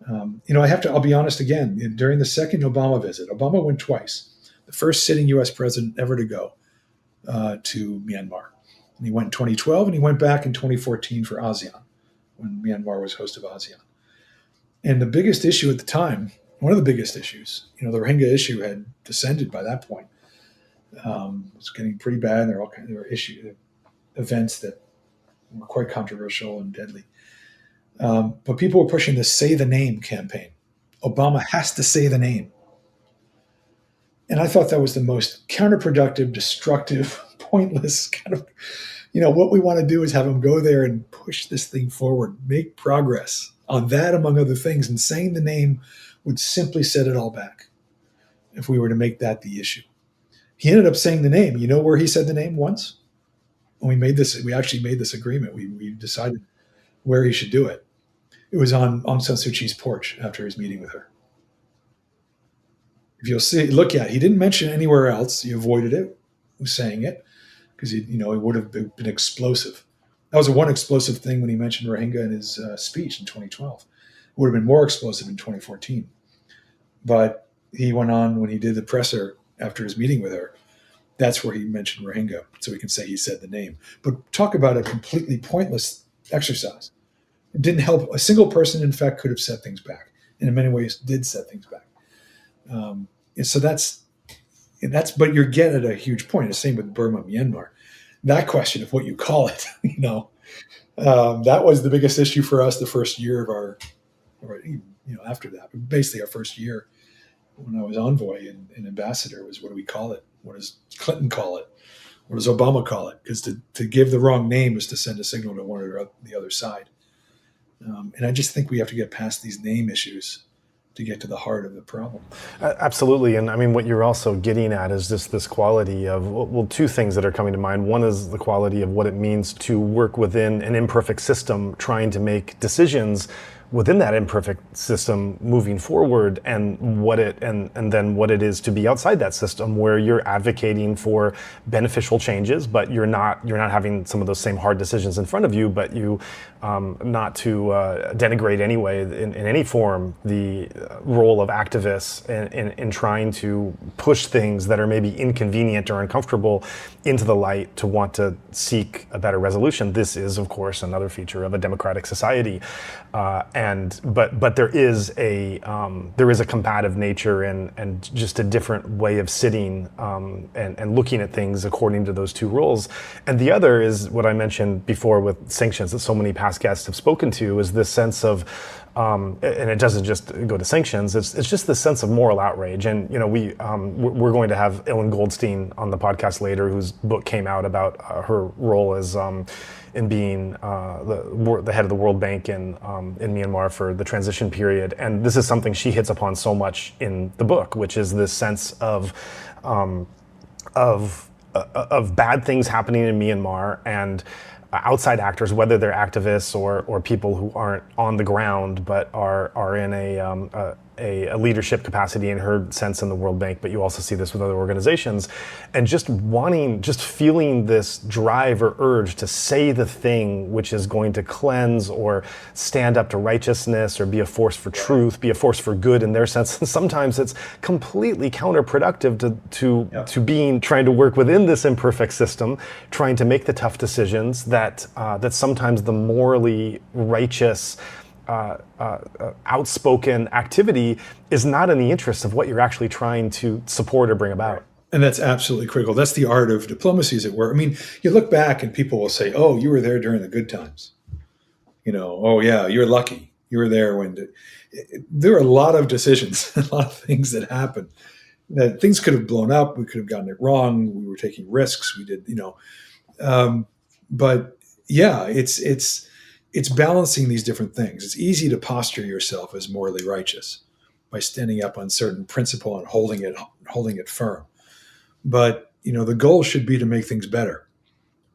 I'll be honest again, during the second Obama visit, Obama went twice, the first sitting US president ever to go to Myanmar. And he went in 2012 and he went back in 2014 for ASEAN, when Myanmar was host of ASEAN. And the biggest issue at the time, one of the biggest issues, the Rohingya issue had descended by that point. It was getting pretty bad. There were events that were quite controversial and deadly. But people were pushing the Say the Name campaign. Obama has to say the name. And I thought that was the most counterproductive, destructive, pointless kind of, what we want to do is have him go there and push this thing forward, make progress on that, among other things. And saying the name would simply set it all back if we were to make that the issue. He ended up saying the name. You know where he said the name once? When we actually made this agreement. We decided where he should do it. It was on Aung San Suu Kyi's porch after his meeting with her. If you'll look at it, he didn't mention anywhere else. He avoided it, was saying it, because it would have been explosive. That was one explosive thing when he mentioned Rohingya in his speech in 2012. It would have been more explosive in 2014. But he went on when he did the presser after his meeting with her. That's where he mentioned Rohingya, so we can say he said the name. But talk about a completely pointless exercise. It didn't help. A single person, in fact, could have set things back, and in many ways did set things back. And so but you're getting at a huge point. The same with Burma, Myanmar. That question of what you call it, that was the biggest issue for us the first year of after that. But basically, our first year when I was envoy and ambassador was, what do we call it? What does Clinton call it? What does Obama call it? Because to give the wrong name is to send a signal to one or the other side. And I just think we have to get past these name issues to get to the heart of the problem. Absolutely. And I mean, what you're also getting at is just this quality of, well, two things that are coming to mind. One is the quality of what it means to work within an imperfect system, trying to make decisions within that imperfect system moving forward, and then what it is to be outside that system, where you're advocating for beneficial changes, but you're not having some of those same hard decisions in front of you, but you not to denigrate anyway in any form the role of activists in trying to push things that are maybe inconvenient or uncomfortable into the light to want to seek a better resolution. This is, of course, another feature of a democratic society. But there is a combative nature and just a different way of sitting and looking at things according to those two roles. And the other is what I mentioned before with sanctions that so many past guests have spoken to, is this sense of and it doesn't just go to sanctions. It's just the sense of moral outrage. And we're going to have Ellen Goldstein on the podcast later, whose book came out about her role as in being the head of the World Bank in Myanmar for the transition period. And this is something she hits upon so much in the book, which is this sense of bad things happening in Myanmar, and outside actors, whether they're activists or people who aren't on the ground but are in a leadership capacity, in her sense, in the World Bank, but you also see this with other organizations, and just feeling this drive or urge to say the thing which is going to cleanse or stand up to righteousness or be a force for truth, be a force for good in their sense. And sometimes it's completely counterproductive to trying to work within this imperfect system, trying to make the tough decisions that sometimes the morally righteous outspoken activity is not in the interest of what you're actually trying to support or bring about. Right. And that's absolutely critical. That's the art of diplomacy, as it were. I mean, you look back and people will say, oh, you were there during the good times. Oh yeah, you're lucky. You were there there are a lot of decisions, a lot of things that happened. That things could have blown up. We could have gotten it wrong. We were taking risks. We did, but yeah, it's balancing these different things. It's easy to posture yourself as morally righteous by standing up on certain principle and holding it firm. But the goal should be to make things better,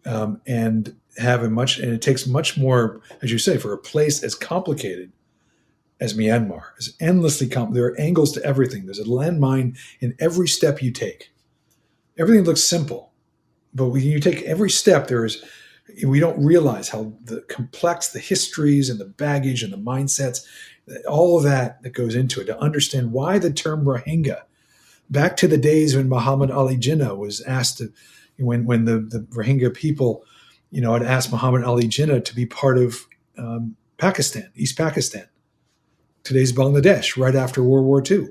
and it takes much more, as you say, for a place as complicated as Myanmar, is endlessly complicated. There are angles to everything. There's a landmine in every step you take. Everything looks simple, but when you take every step, we don't realize how complex the histories and the baggage and the mindsets, all of that goes into it, to understand why the term Rohingya, back to the days when Muhammad Ali Jinnah was asked when the Rohingya people, had asked Muhammad Ali Jinnah to be part of Pakistan, East Pakistan, today's Bangladesh, right after World War II.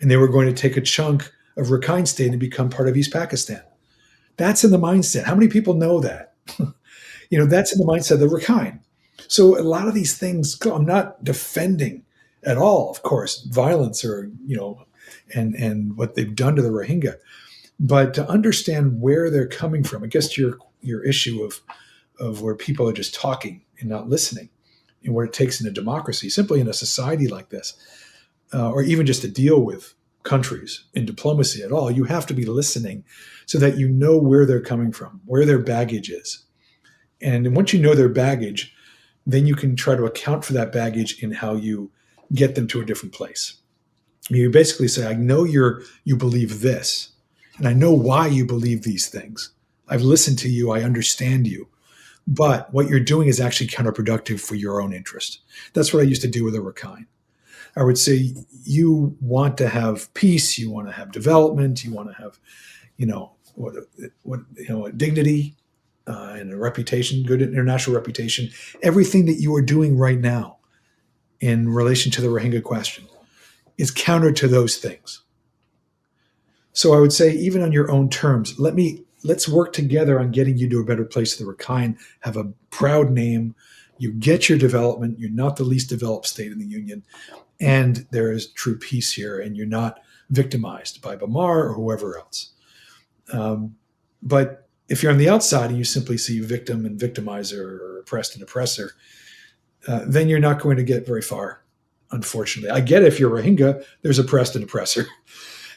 And they were going to take a chunk of Rakhine State and become part of East Pakistan. That's in the mindset. How many people know that? That's in the mindset of the Rakhine. So a lot of these things, I'm not defending at all, of course, violence or, and what they've done to the Rohingya, but to understand where they're coming from. I guess to your issue of where people are just talking and not listening, and what it takes in a democracy, simply in a society like this, or even just to deal with countries in diplomacy at all, you have to be listening so that you know where they're coming from, where their baggage is. And once you know their baggage, then you can try to account for that baggage in how you get them to a different place. You basically say, I know you believe this, and I know why you believe these things. I've listened to you, I understand you. But what you're doing is actually counterproductive for your own interest. That's what I used to do with the Rakhine. I would say, you want to have peace, you want to have development, you want to have, dignity and a reputation, good international reputation. Everything that you are doing right now in relation to the Rohingya question is counter to those things. So I would say, even on your own terms, let's work together on getting you to a better place. The Rakhine have a proud name. You get your development. You're not the least developed state in the Union. And there is true peace here, and you're not victimized by Bamar or whoever else. But if you're on the outside and you simply see victim and victimizer, or oppressed and oppressor, then you're not going to get very far, unfortunately. I get if you're Rohingya, there's oppressed and oppressor.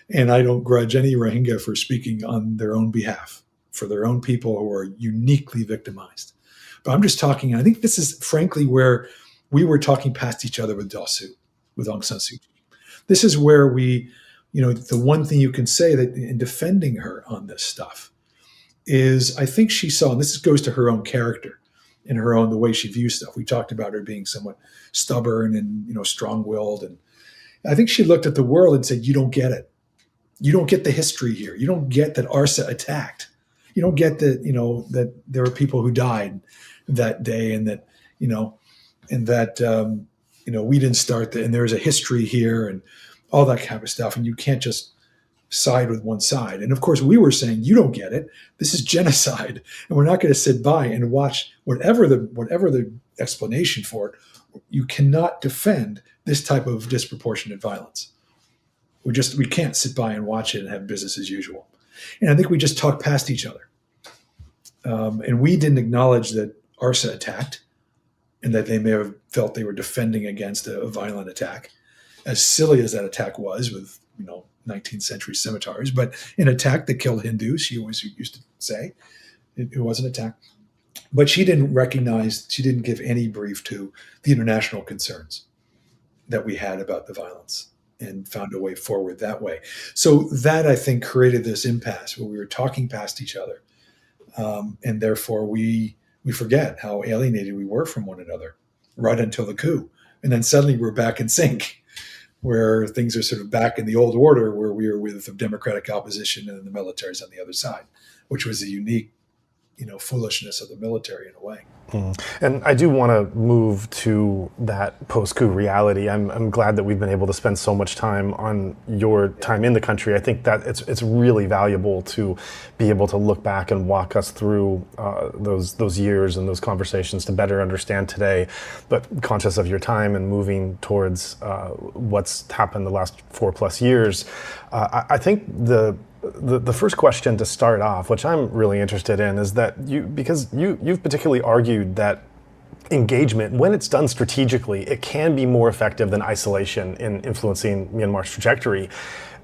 And I don't grudge any Rohingya for speaking on their own behalf, for their own people who are uniquely victimized. But I'm just talking, I think this is frankly where we were talking past each other with Dasu, with Aung San Suu Kyi. This is where the one thing you can say that in defending her on this stuff is, I think she saw, and this goes to her own character and the way she views stuff. We talked about her being somewhat stubborn and, strong-willed. And I think she looked at the world and said, you don't get it. You don't get the history here. You don't get that Arsa attacked. You don't get that, that there were people who died that day, and that, we didn't start and there's a history here and all that kind of stuff. And you can't just side with one side. And of course, we were saying, you don't get it. This is genocide. And we're not going to sit by and watch whatever the explanation for it, you cannot defend this type of disproportionate violence. We can't sit by and watch it and have business as usual. And I think we just talked past each other. And we didn't acknowledge that ARSA attacked and that they may have felt they were defending against a violent attack, as silly as that attack was with, 19th century scimitars, but an attack that killed Hindus, she always used to say. It was an attack. But she didn't give any brief to the international concerns that we had about the violence and found a way forward that way. So that, I think, created this impasse where we were talking past each other. And therefore, we forget how alienated we were from one another right until the coup. And then suddenly we're back in sync, where things are sort of back in the old order, where we were with the democratic opposition and the military's on the other side, which was a unique, foolishness of the military in a way. And I do want to move to that post-coup reality. I'm glad that we've been able to spend so much time on your time in the country. I think that it's really valuable to be able to look back and walk us through those years and those conversations to better understand today. But conscious of your time and moving towards what's happened the last 4+ years, I think the first question to start off, which I'm really interested in, is that you've particularly argued that engagement, when it's done strategically, it can be more effective than isolation in influencing Myanmar's trajectory.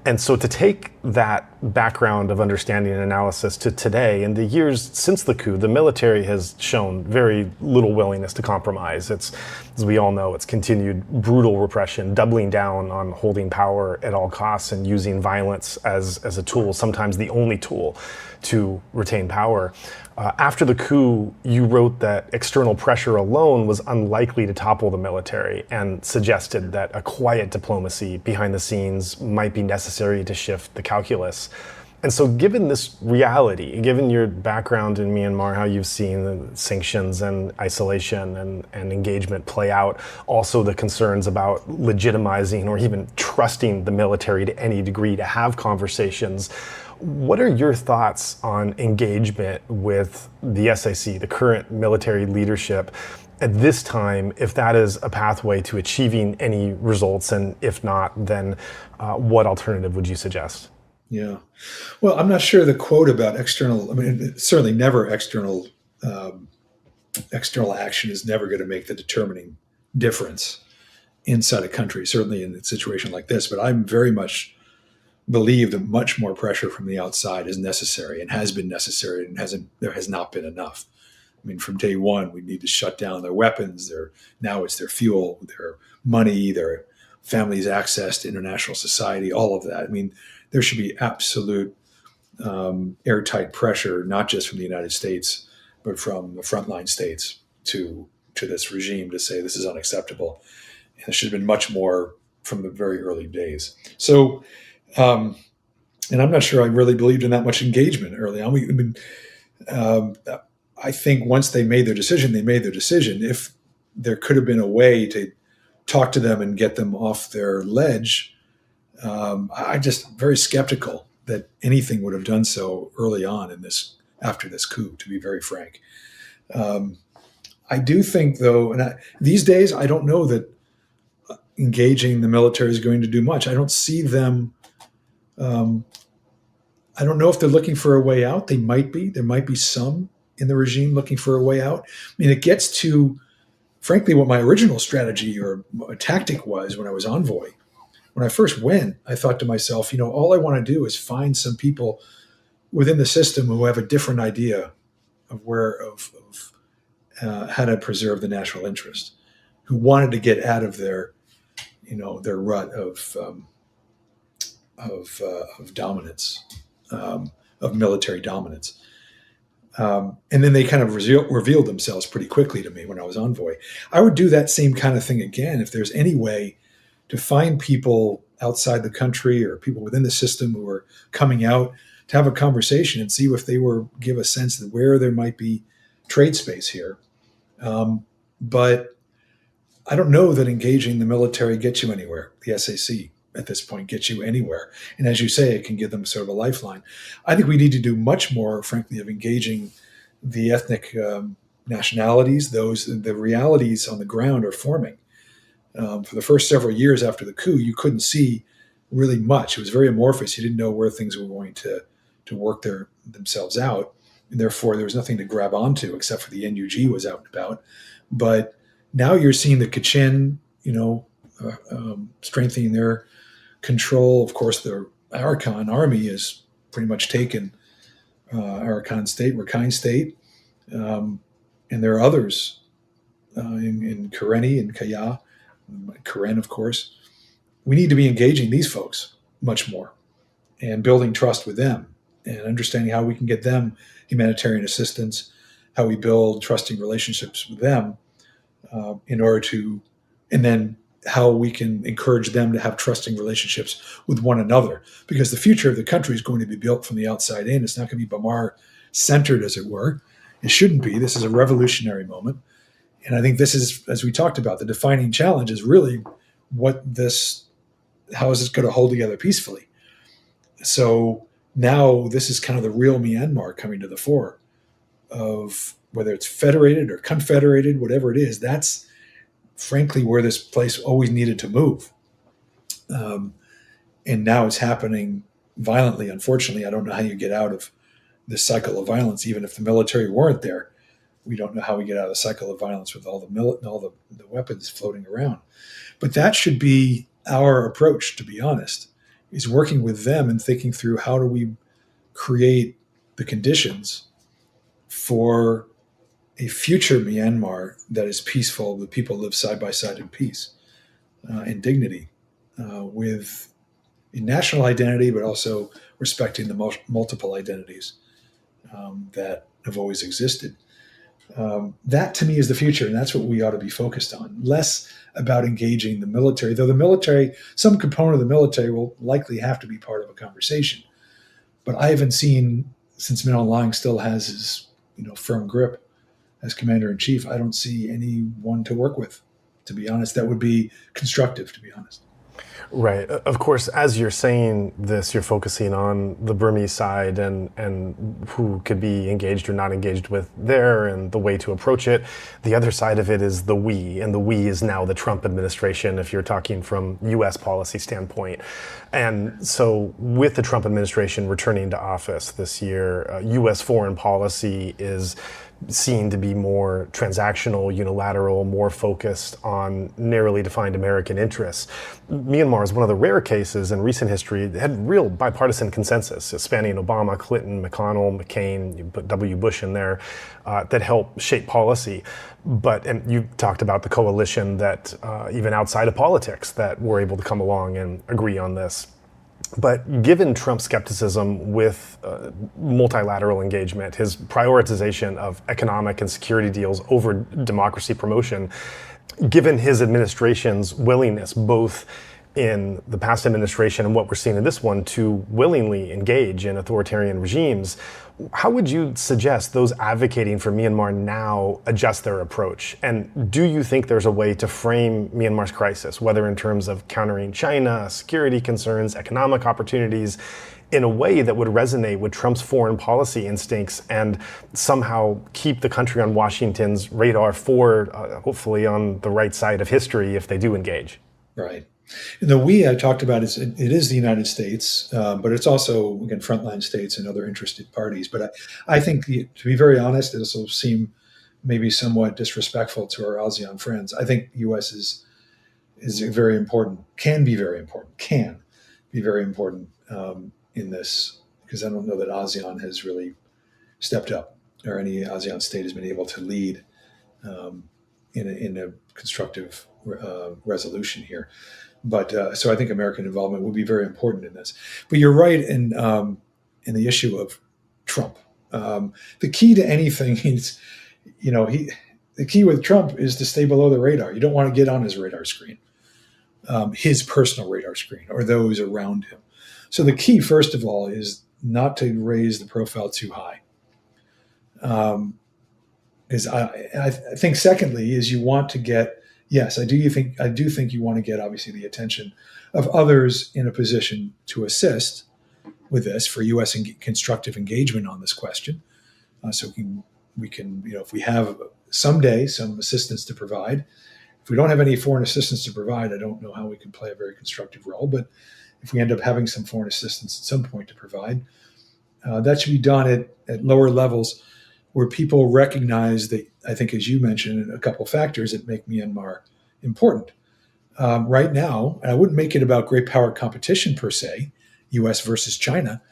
And so to take that background of understanding and analysis to today, in the years since the coup, the military has shown very little willingness to compromise. It's, as we all know, it's continued brutal repression, doubling down on holding power at all costs and using violence as a tool, sometimes the only tool to retain power. After the coup, you wrote that external pressure alone was unlikely to topple the military and suggested that a quiet diplomacy behind the scenes might be necessary to shift the calculus. And so given this reality, given your background in Myanmar, how you've seen the sanctions and isolation and engagement play out, also the concerns about legitimizing or even trusting the military to any degree to have conversations, what are your thoughts on engagement with the SAC, the current military leadership, at this time, if that is a pathway to achieving any results? And if not, then what alternative would you suggest? Yeah. Well, I'm not sure the quote about certainly never external action is never going to make the determining difference inside a country, certainly in a situation like this. But I'm very much believe that much more pressure from the outside is necessary and has been necessary, and there has not been enough. I mean, from day one, we need to shut down their weapons. Now it's their fuel, their money, their families' access to international society, all of that. I mean, there should be absolute airtight pressure, not just from the United States, but from the frontline states to this regime to say this is unacceptable. And there should have been much more from the very early days. So, and I'm not sure I really believed in that much engagement early on. I think once they made their decision, they made their decision. If there could have been a way to talk to them and get them off their ledge, I'm just very skeptical that anything would have done so early on after this coup, to be very frank. I do think, though, these days, I don't know that engaging the military is going to do much. I don't see them. I don't know if they're looking for a way out. They might be. There might be some in the regime looking for a way out. I mean, it gets to, frankly, what my original strategy or tactic was when I was envoy. When I first went, I thought to myself, all I want to do is find some people within the system who have a different idea of how to preserve the national interest, who wanted to get out of their rut of dominance, of military dominance. And then they kind of revealed themselves pretty quickly to me when I was envoy. I would do that same kind of thing again if there's any way to find people outside the country or people within the system who are coming out to have a conversation and see if they give a sense that where there might be trade space here. But I don't know that engaging the military gets you anywhere. The SAC at this point gets you anywhere. And as you say, it can give them sort of a lifeline. I think we need to do much more, frankly, of engaging the ethnic nationalities. The realities on the ground are forming. For the first several years after the coup, you couldn't see really much. It was very amorphous. You didn't know where things were going to work themselves out. And therefore, there was nothing to grab onto except for the NUG was out and about. But now you're seeing the Kachin, strengthening their control. Of course, the Arakan army has pretty much taken Arakan State, Rakhine State, and there are others in Karenni and Kaya, Karen, of course. We need to be engaging these folks much more and building trust with them and understanding how we can get them humanitarian assistance, how we build trusting relationships with them in order to, and then how we can encourage them to have trusting relationships with one another, because the future of the country is going to be built from the outside in. It's not going to be Bamar centered, as it were. It shouldn't be. This is a revolutionary moment. And I think this is, as we talked about, the defining challenge is really how is this going to hold together peacefully? So now this is kind of the real Myanmar coming to the fore of whether it's federated or confederated, whatever it is. That's frankly where this place always needed to move. And now it's happening violently. Unfortunately, I don't know how you get out of this cycle of violence, even if the military weren't there. We don't know how we get out of the cycle of violence with all the weapons floating around. But that should be our approach, to be honest, is working with them and thinking through how do we create the conditions for a future Myanmar that is peaceful, the people live side by side in peace and dignity, with a national identity, but also respecting the multiple identities that have always existed. That to me is the future, and that's what we ought to be focused on. Less about engaging the military, though the military, some component of the military will likely have to be part of a conversation. But I haven't seen, since Min Aung Hlaing still has his firm grip as Commander-in-Chief, I don't see anyone to work with, to be honest. That would be constructive, to be honest. Right. Of course, as you're saying this, you're focusing on the Burmese side and who could be engaged or not engaged with there and the way to approach it. The other side of it is the we, and the we is now the Trump administration, if you're talking from U.S. policy standpoint. And so with the Trump administration returning to office this year, U.S. foreign policy is seen to be more transactional, unilateral, more focused on narrowly defined American interests. Myanmar is one of the rare cases in recent history that had real bipartisan consensus, spanning Obama, Clinton, McConnell, McCain, you put W. Bush in there, that helped shape policy. And you talked about the coalition that even outside of politics that were able to come along and agree on this. But given Trump's skepticism with multilateral engagement, his prioritization of economic and security deals over democracy promotion, given his administration's willingness, both in the past administration and what we're seeing in this one, to willingly engage in authoritarian regimes, how would you suggest those advocating for Myanmar now adjust their approach? And do you think there's a way to frame Myanmar's crisis, whether in terms of countering China, security concerns, economic opportunities, in a way that would resonate with Trump's foreign policy instincts and somehow keep the country on Washington's radar for, hopefully on the right side of history if they do engage? Right. And the we I talked about it is the United States, but it's also, again, frontline states and other interested parties. But I think, to be very honest, this will seem maybe somewhat disrespectful to our ASEAN friends. I think the U.S. is very important, can be very important in this, because I don't know that ASEAN has really stepped up, or any ASEAN state has been able to lead in a constructive resolution here. But so I think American involvement will be very important in this. But you're right in the issue of Trump. The key to anything is, the key with Trump is to stay below the radar. You don't want to get on his radar screen, his personal radar screen, or those around him. So the key, first of all, is not to raise the profile too high. Is I think secondly is you want to get, yes, I do think you want to get obviously the attention of others in a position to assist with this for U.S. constructive engagement on this question. So we can if we have someday some assistance to provide, If we don't have any foreign assistance to provide, I don't know how we can play a very constructive role. But if we end up having some foreign assistance at some point to provide, that should be done at lower levels where people recognize that, I think, as you mentioned, a couple of factors that make Myanmar important. Right now, and I wouldn't make it about great power competition per se, US versus China,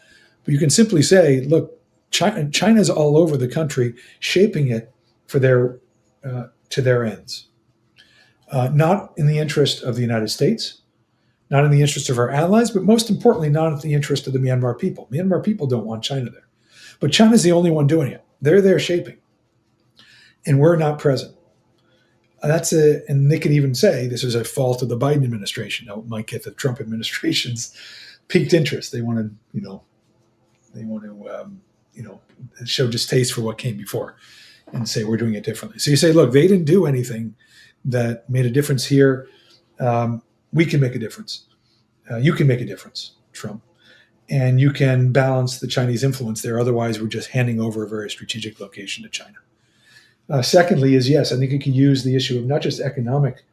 but you can simply say, look, China's all over the country, shaping it for to their ends. Not in the interest of the United States, not in the interest of our allies, but most importantly, not in the interest of the Myanmar people. Myanmar people don't want China there. But China's the only one doing it. They're there shaping. And we're not present. And they can even say this is a fault of the Biden administration. Now, it might get the Trump administration's piqued interest. They want to, show distaste for what came before and say we're doing it differently. So you say, look, they didn't do anything that made a difference here. We can make a difference. You can make a difference, Trump. And you can balance the Chinese influence there. Otherwise, we're just handing over a very strategic location to China. Secondly is, yes, I think it can use the issue of not just economic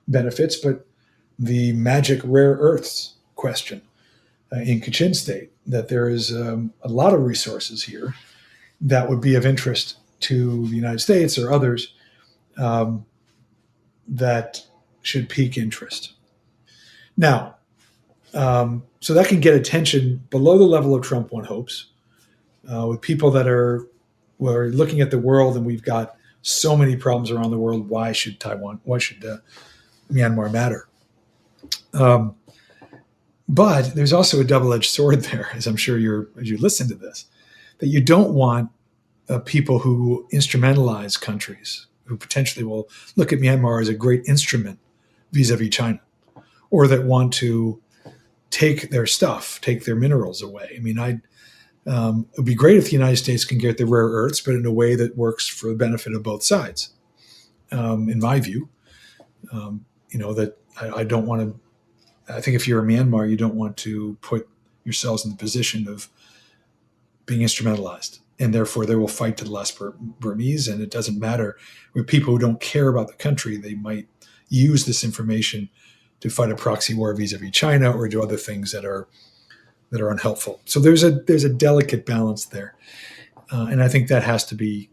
benefits, but the magic rare earths question in Kachin State, that there is a lot of resources here that would be of interest to the United States or others that should pique interest. Now, so that can get attention below the level of Trump one hopes, with people that are looking at the world, and we've got so many problems around the world. Why should Myanmar matter? But there's also a double-edged sword there, as I'm sure as you listen to this, that you don't want people who instrumentalize countries, who potentially will look at Myanmar as a great instrument vis-a-vis China, or that want to take their stuff, take their minerals away. I mean, it would be great if the United States can get the rare earths, but in a way that works for the benefit of both sides. In my view, that I don't want to. I think if you're a Myanmar, you don't want to put yourselves in the position of being instrumentalized, and therefore they will fight to the last Burmese. And it doesn't matter with people who don't care about the country; they might use this information to fight a proxy war vis-a-vis China or do other things that are unhelpful. So there's a delicate balance there, and I think that has to be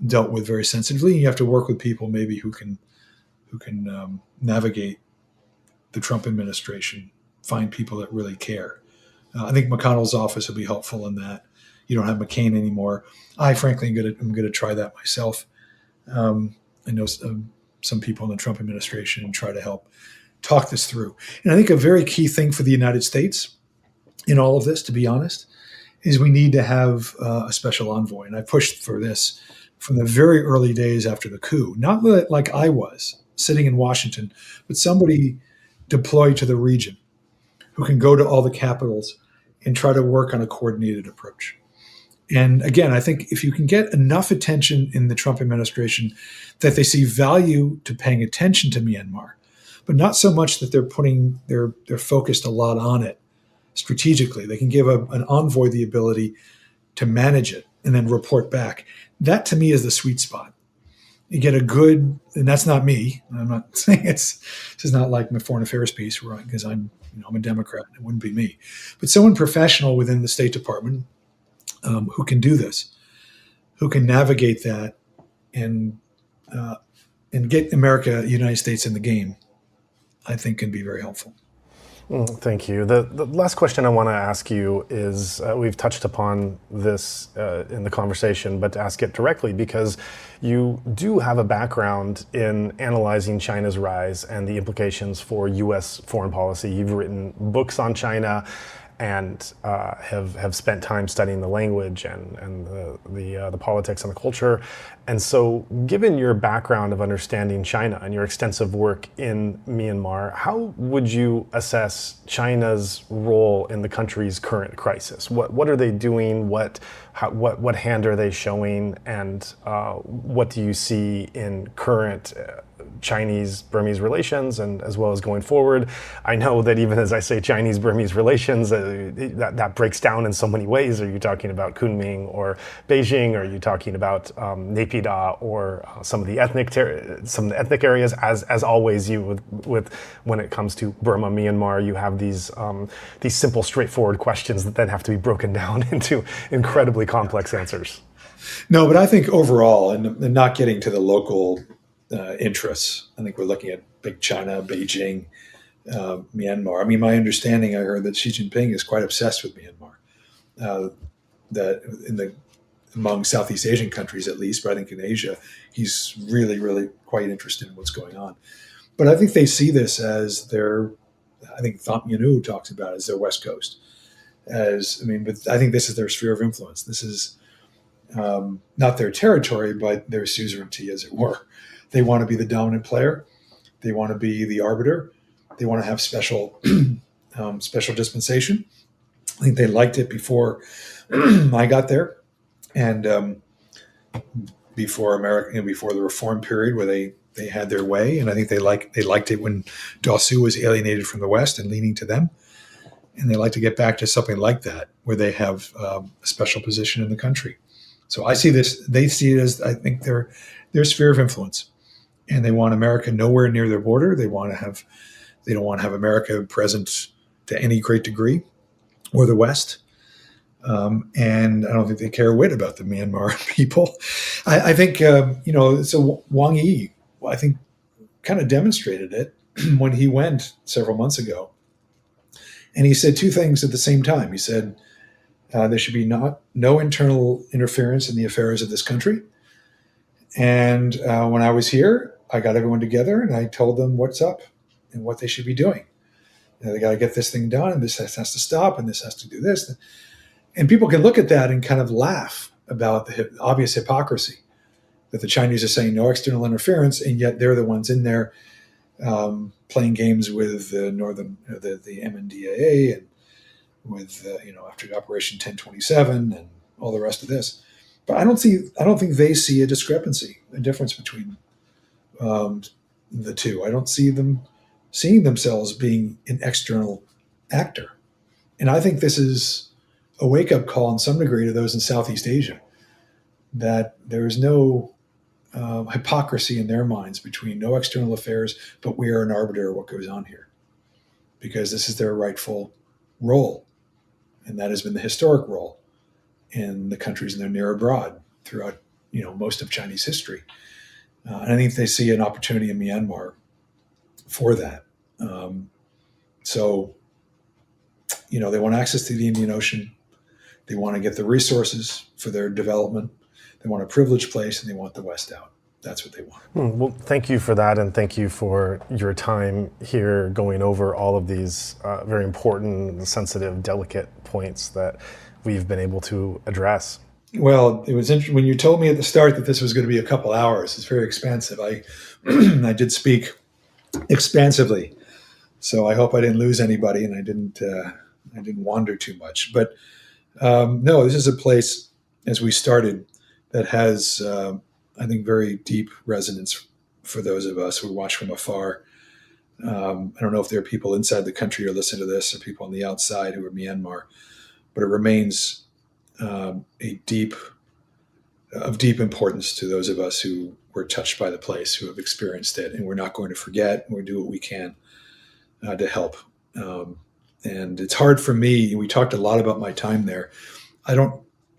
dealt with very sensitively. You have to work with people maybe who can navigate the Trump administration, find people that really care. I think McConnell's office will be helpful in that. You don't have McCain anymore. I frankly am going to try that myself. I know some people in the Trump administration and try to help talk this through. And I think a very key thing for the United States in all of this, to be honest, is we need to have a special envoy. And I pushed for this from the very early days after the coup, not like I was sitting in Washington, but somebody deployed to the region who can go to all the capitals and try to work on a coordinated approach. And again, I think if you can get enough attention in the Trump administration that they see value to paying attention to Myanmar, but not so much that they're focused a lot on it strategically. They can give an envoy the ability to manage it and then report back. That to me is the sweet spot. You get a good, and that's not me. I'm not saying this is not like my foreign affairs piece, because I'm a Democrat. It wouldn't be me, but someone professional within the State Department who can do this, who can navigate that, and get United States in the game, I think can be very helpful. Thank you. The last question I want to ask you is, we've touched upon this in the conversation, but to ask it directly, because you do have a background in analyzing China's rise and the implications for U.S. foreign policy. You've written books on China and have spent time studying the language and the politics and the culture. And so given your background of understanding China and your extensive work in Myanmar, how would you assess China's role in the country's current crisis? What are they doing? What hand are they showing? And what do you see in current Chinese-Burmese relations, and as well as going forward. I know that even as I say Chinese-Burmese relations, that breaks down in so many ways. Are you talking about Kunming or Beijing? Are you talking about Naypyidaw or some of the ethnic areas? As always, with when it comes to Burma, Myanmar, you have these simple, straightforward questions that then have to be broken down into incredibly complex answers. No, but I think overall, and not getting to the local interests, I think we're looking at big China, Beijing, Myanmar. I mean, my understanding, I heard that Xi Jinping is quite obsessed with Myanmar. That among Southeast Asian countries, at least, but I think in Asia, he's really, really quite interested in what's going on. But I think they see this as I think Tham Minh Yu talks about it as their West Coast. But I think this is their sphere of influence. This is not their territory, but their suzerainty, as it were. They want to be the dominant player. They want to be the arbiter. They want to have special dispensation. I think they liked it before I got there, and before America, before the reform period where they had their way. And I think they liked it when Dasu was alienated from the West and leaning to them. And they like to get back to something like that, where they have a special position in the country. So I see this, they see it as, I think, their sphere of influence. And they want America nowhere near their border. They don't want to have America present to any great degree, or the West. And I don't think they care a whit about the Myanmar people. I think, so Wang Yi, I think, kind of demonstrated it when he went several months ago. And he said two things at the same time. He said, there should be no internal interference in the affairs of this country. And when I was here, I got everyone together and I told them what's up and what they should be doing. They got to get this thing done, and this has to stop, and this has to do this. And people can look at that and kind of laugh about the obvious hypocrisy that the Chinese are saying no external interference, and yet they're the ones in there playing games with the MNDAA and with after Operation 1027 and all the rest of this. But I don't think they see a difference between the two. I don't see them seeing themselves being an external actor. And I think this is a wake-up call in some degree to those in Southeast Asia, that there is no hypocrisy in their minds between no external affairs, but we are an arbiter of what goes on here, because this is their rightful role. And that has been the historic role in the countries in their near abroad throughout, most of Chinese history. And I think they see an opportunity in Myanmar for that. They want access to the Indian Ocean. They want to get the resources for their development. They want a privileged place, and they want the West out. That's what they want. Well, thank you for that, and thank you for your time here going over all of these very important, sensitive, delicate points that we've been able to address. Well, it was interesting when you told me at the start that this was going to be a couple hours. It's very expansive. I did speak expansively, so I hope I didn't lose anybody, and I didn't wander too much. But no, this is a place, as we started, that has, I think, very deep resonance for those of us who watch from afar. I don't know if there are people inside the country who listen to this, or people on the outside who are Myanmar, but it remains of deep importance to those of us who were touched by the place, who have experienced it, and we're not going to forget. We'll do what we can to help. And it's hard for me. We talked a lot about my time there.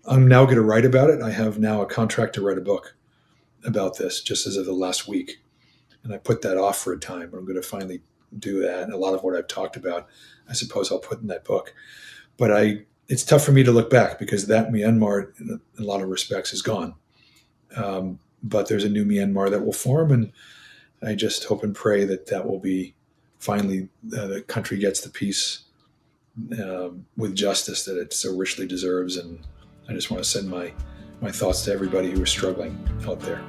I'm now going to write about it. I have now a contract to write a book about this, just as of the last week. And I put that off for a time, but I'm going to finally do that. And a lot of what I've talked about, I suppose I'll put in that book. But it's tough for me to look back, because that Myanmar, in a lot of respects, is gone. But there's a new Myanmar that will form, and I just hope and pray that will be finally the country gets the peace with justice that it so richly deserves. And I just want to send my thoughts to everybody who is struggling out there.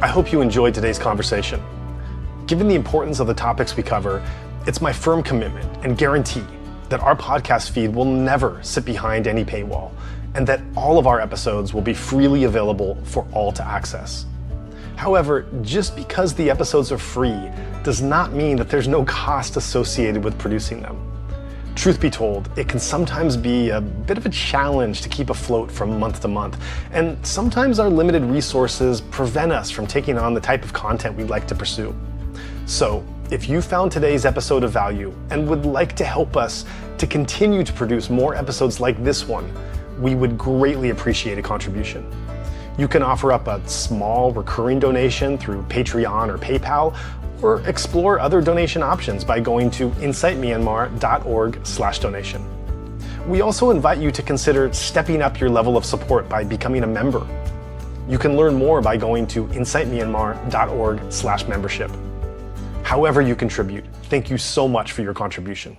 I hope you enjoyed today's conversation. Given the importance of the topics we cover, it's my firm commitment and guarantee that our podcast feed will never sit behind any paywall, and that all of our episodes will be freely available for all to access. However, just because the episodes are free does not mean that there's no cost associated with producing them. Truth be told, it can sometimes be a bit of a challenge to keep afloat from month to month, and sometimes our limited resources prevent us from taking on the type of content we'd like to pursue. So, if you found today's episode of value and would like to help us to continue to produce more episodes like this one, we would greatly appreciate a contribution. You can offer up a small recurring donation through Patreon or PayPal, or explore other donation options by going to insightmyanmar.org/donation. We also invite you to consider stepping up your level of support by becoming a member. You can learn more by going to insightmyanmar.org/membership. However you contribute, thank you so much for your contribution.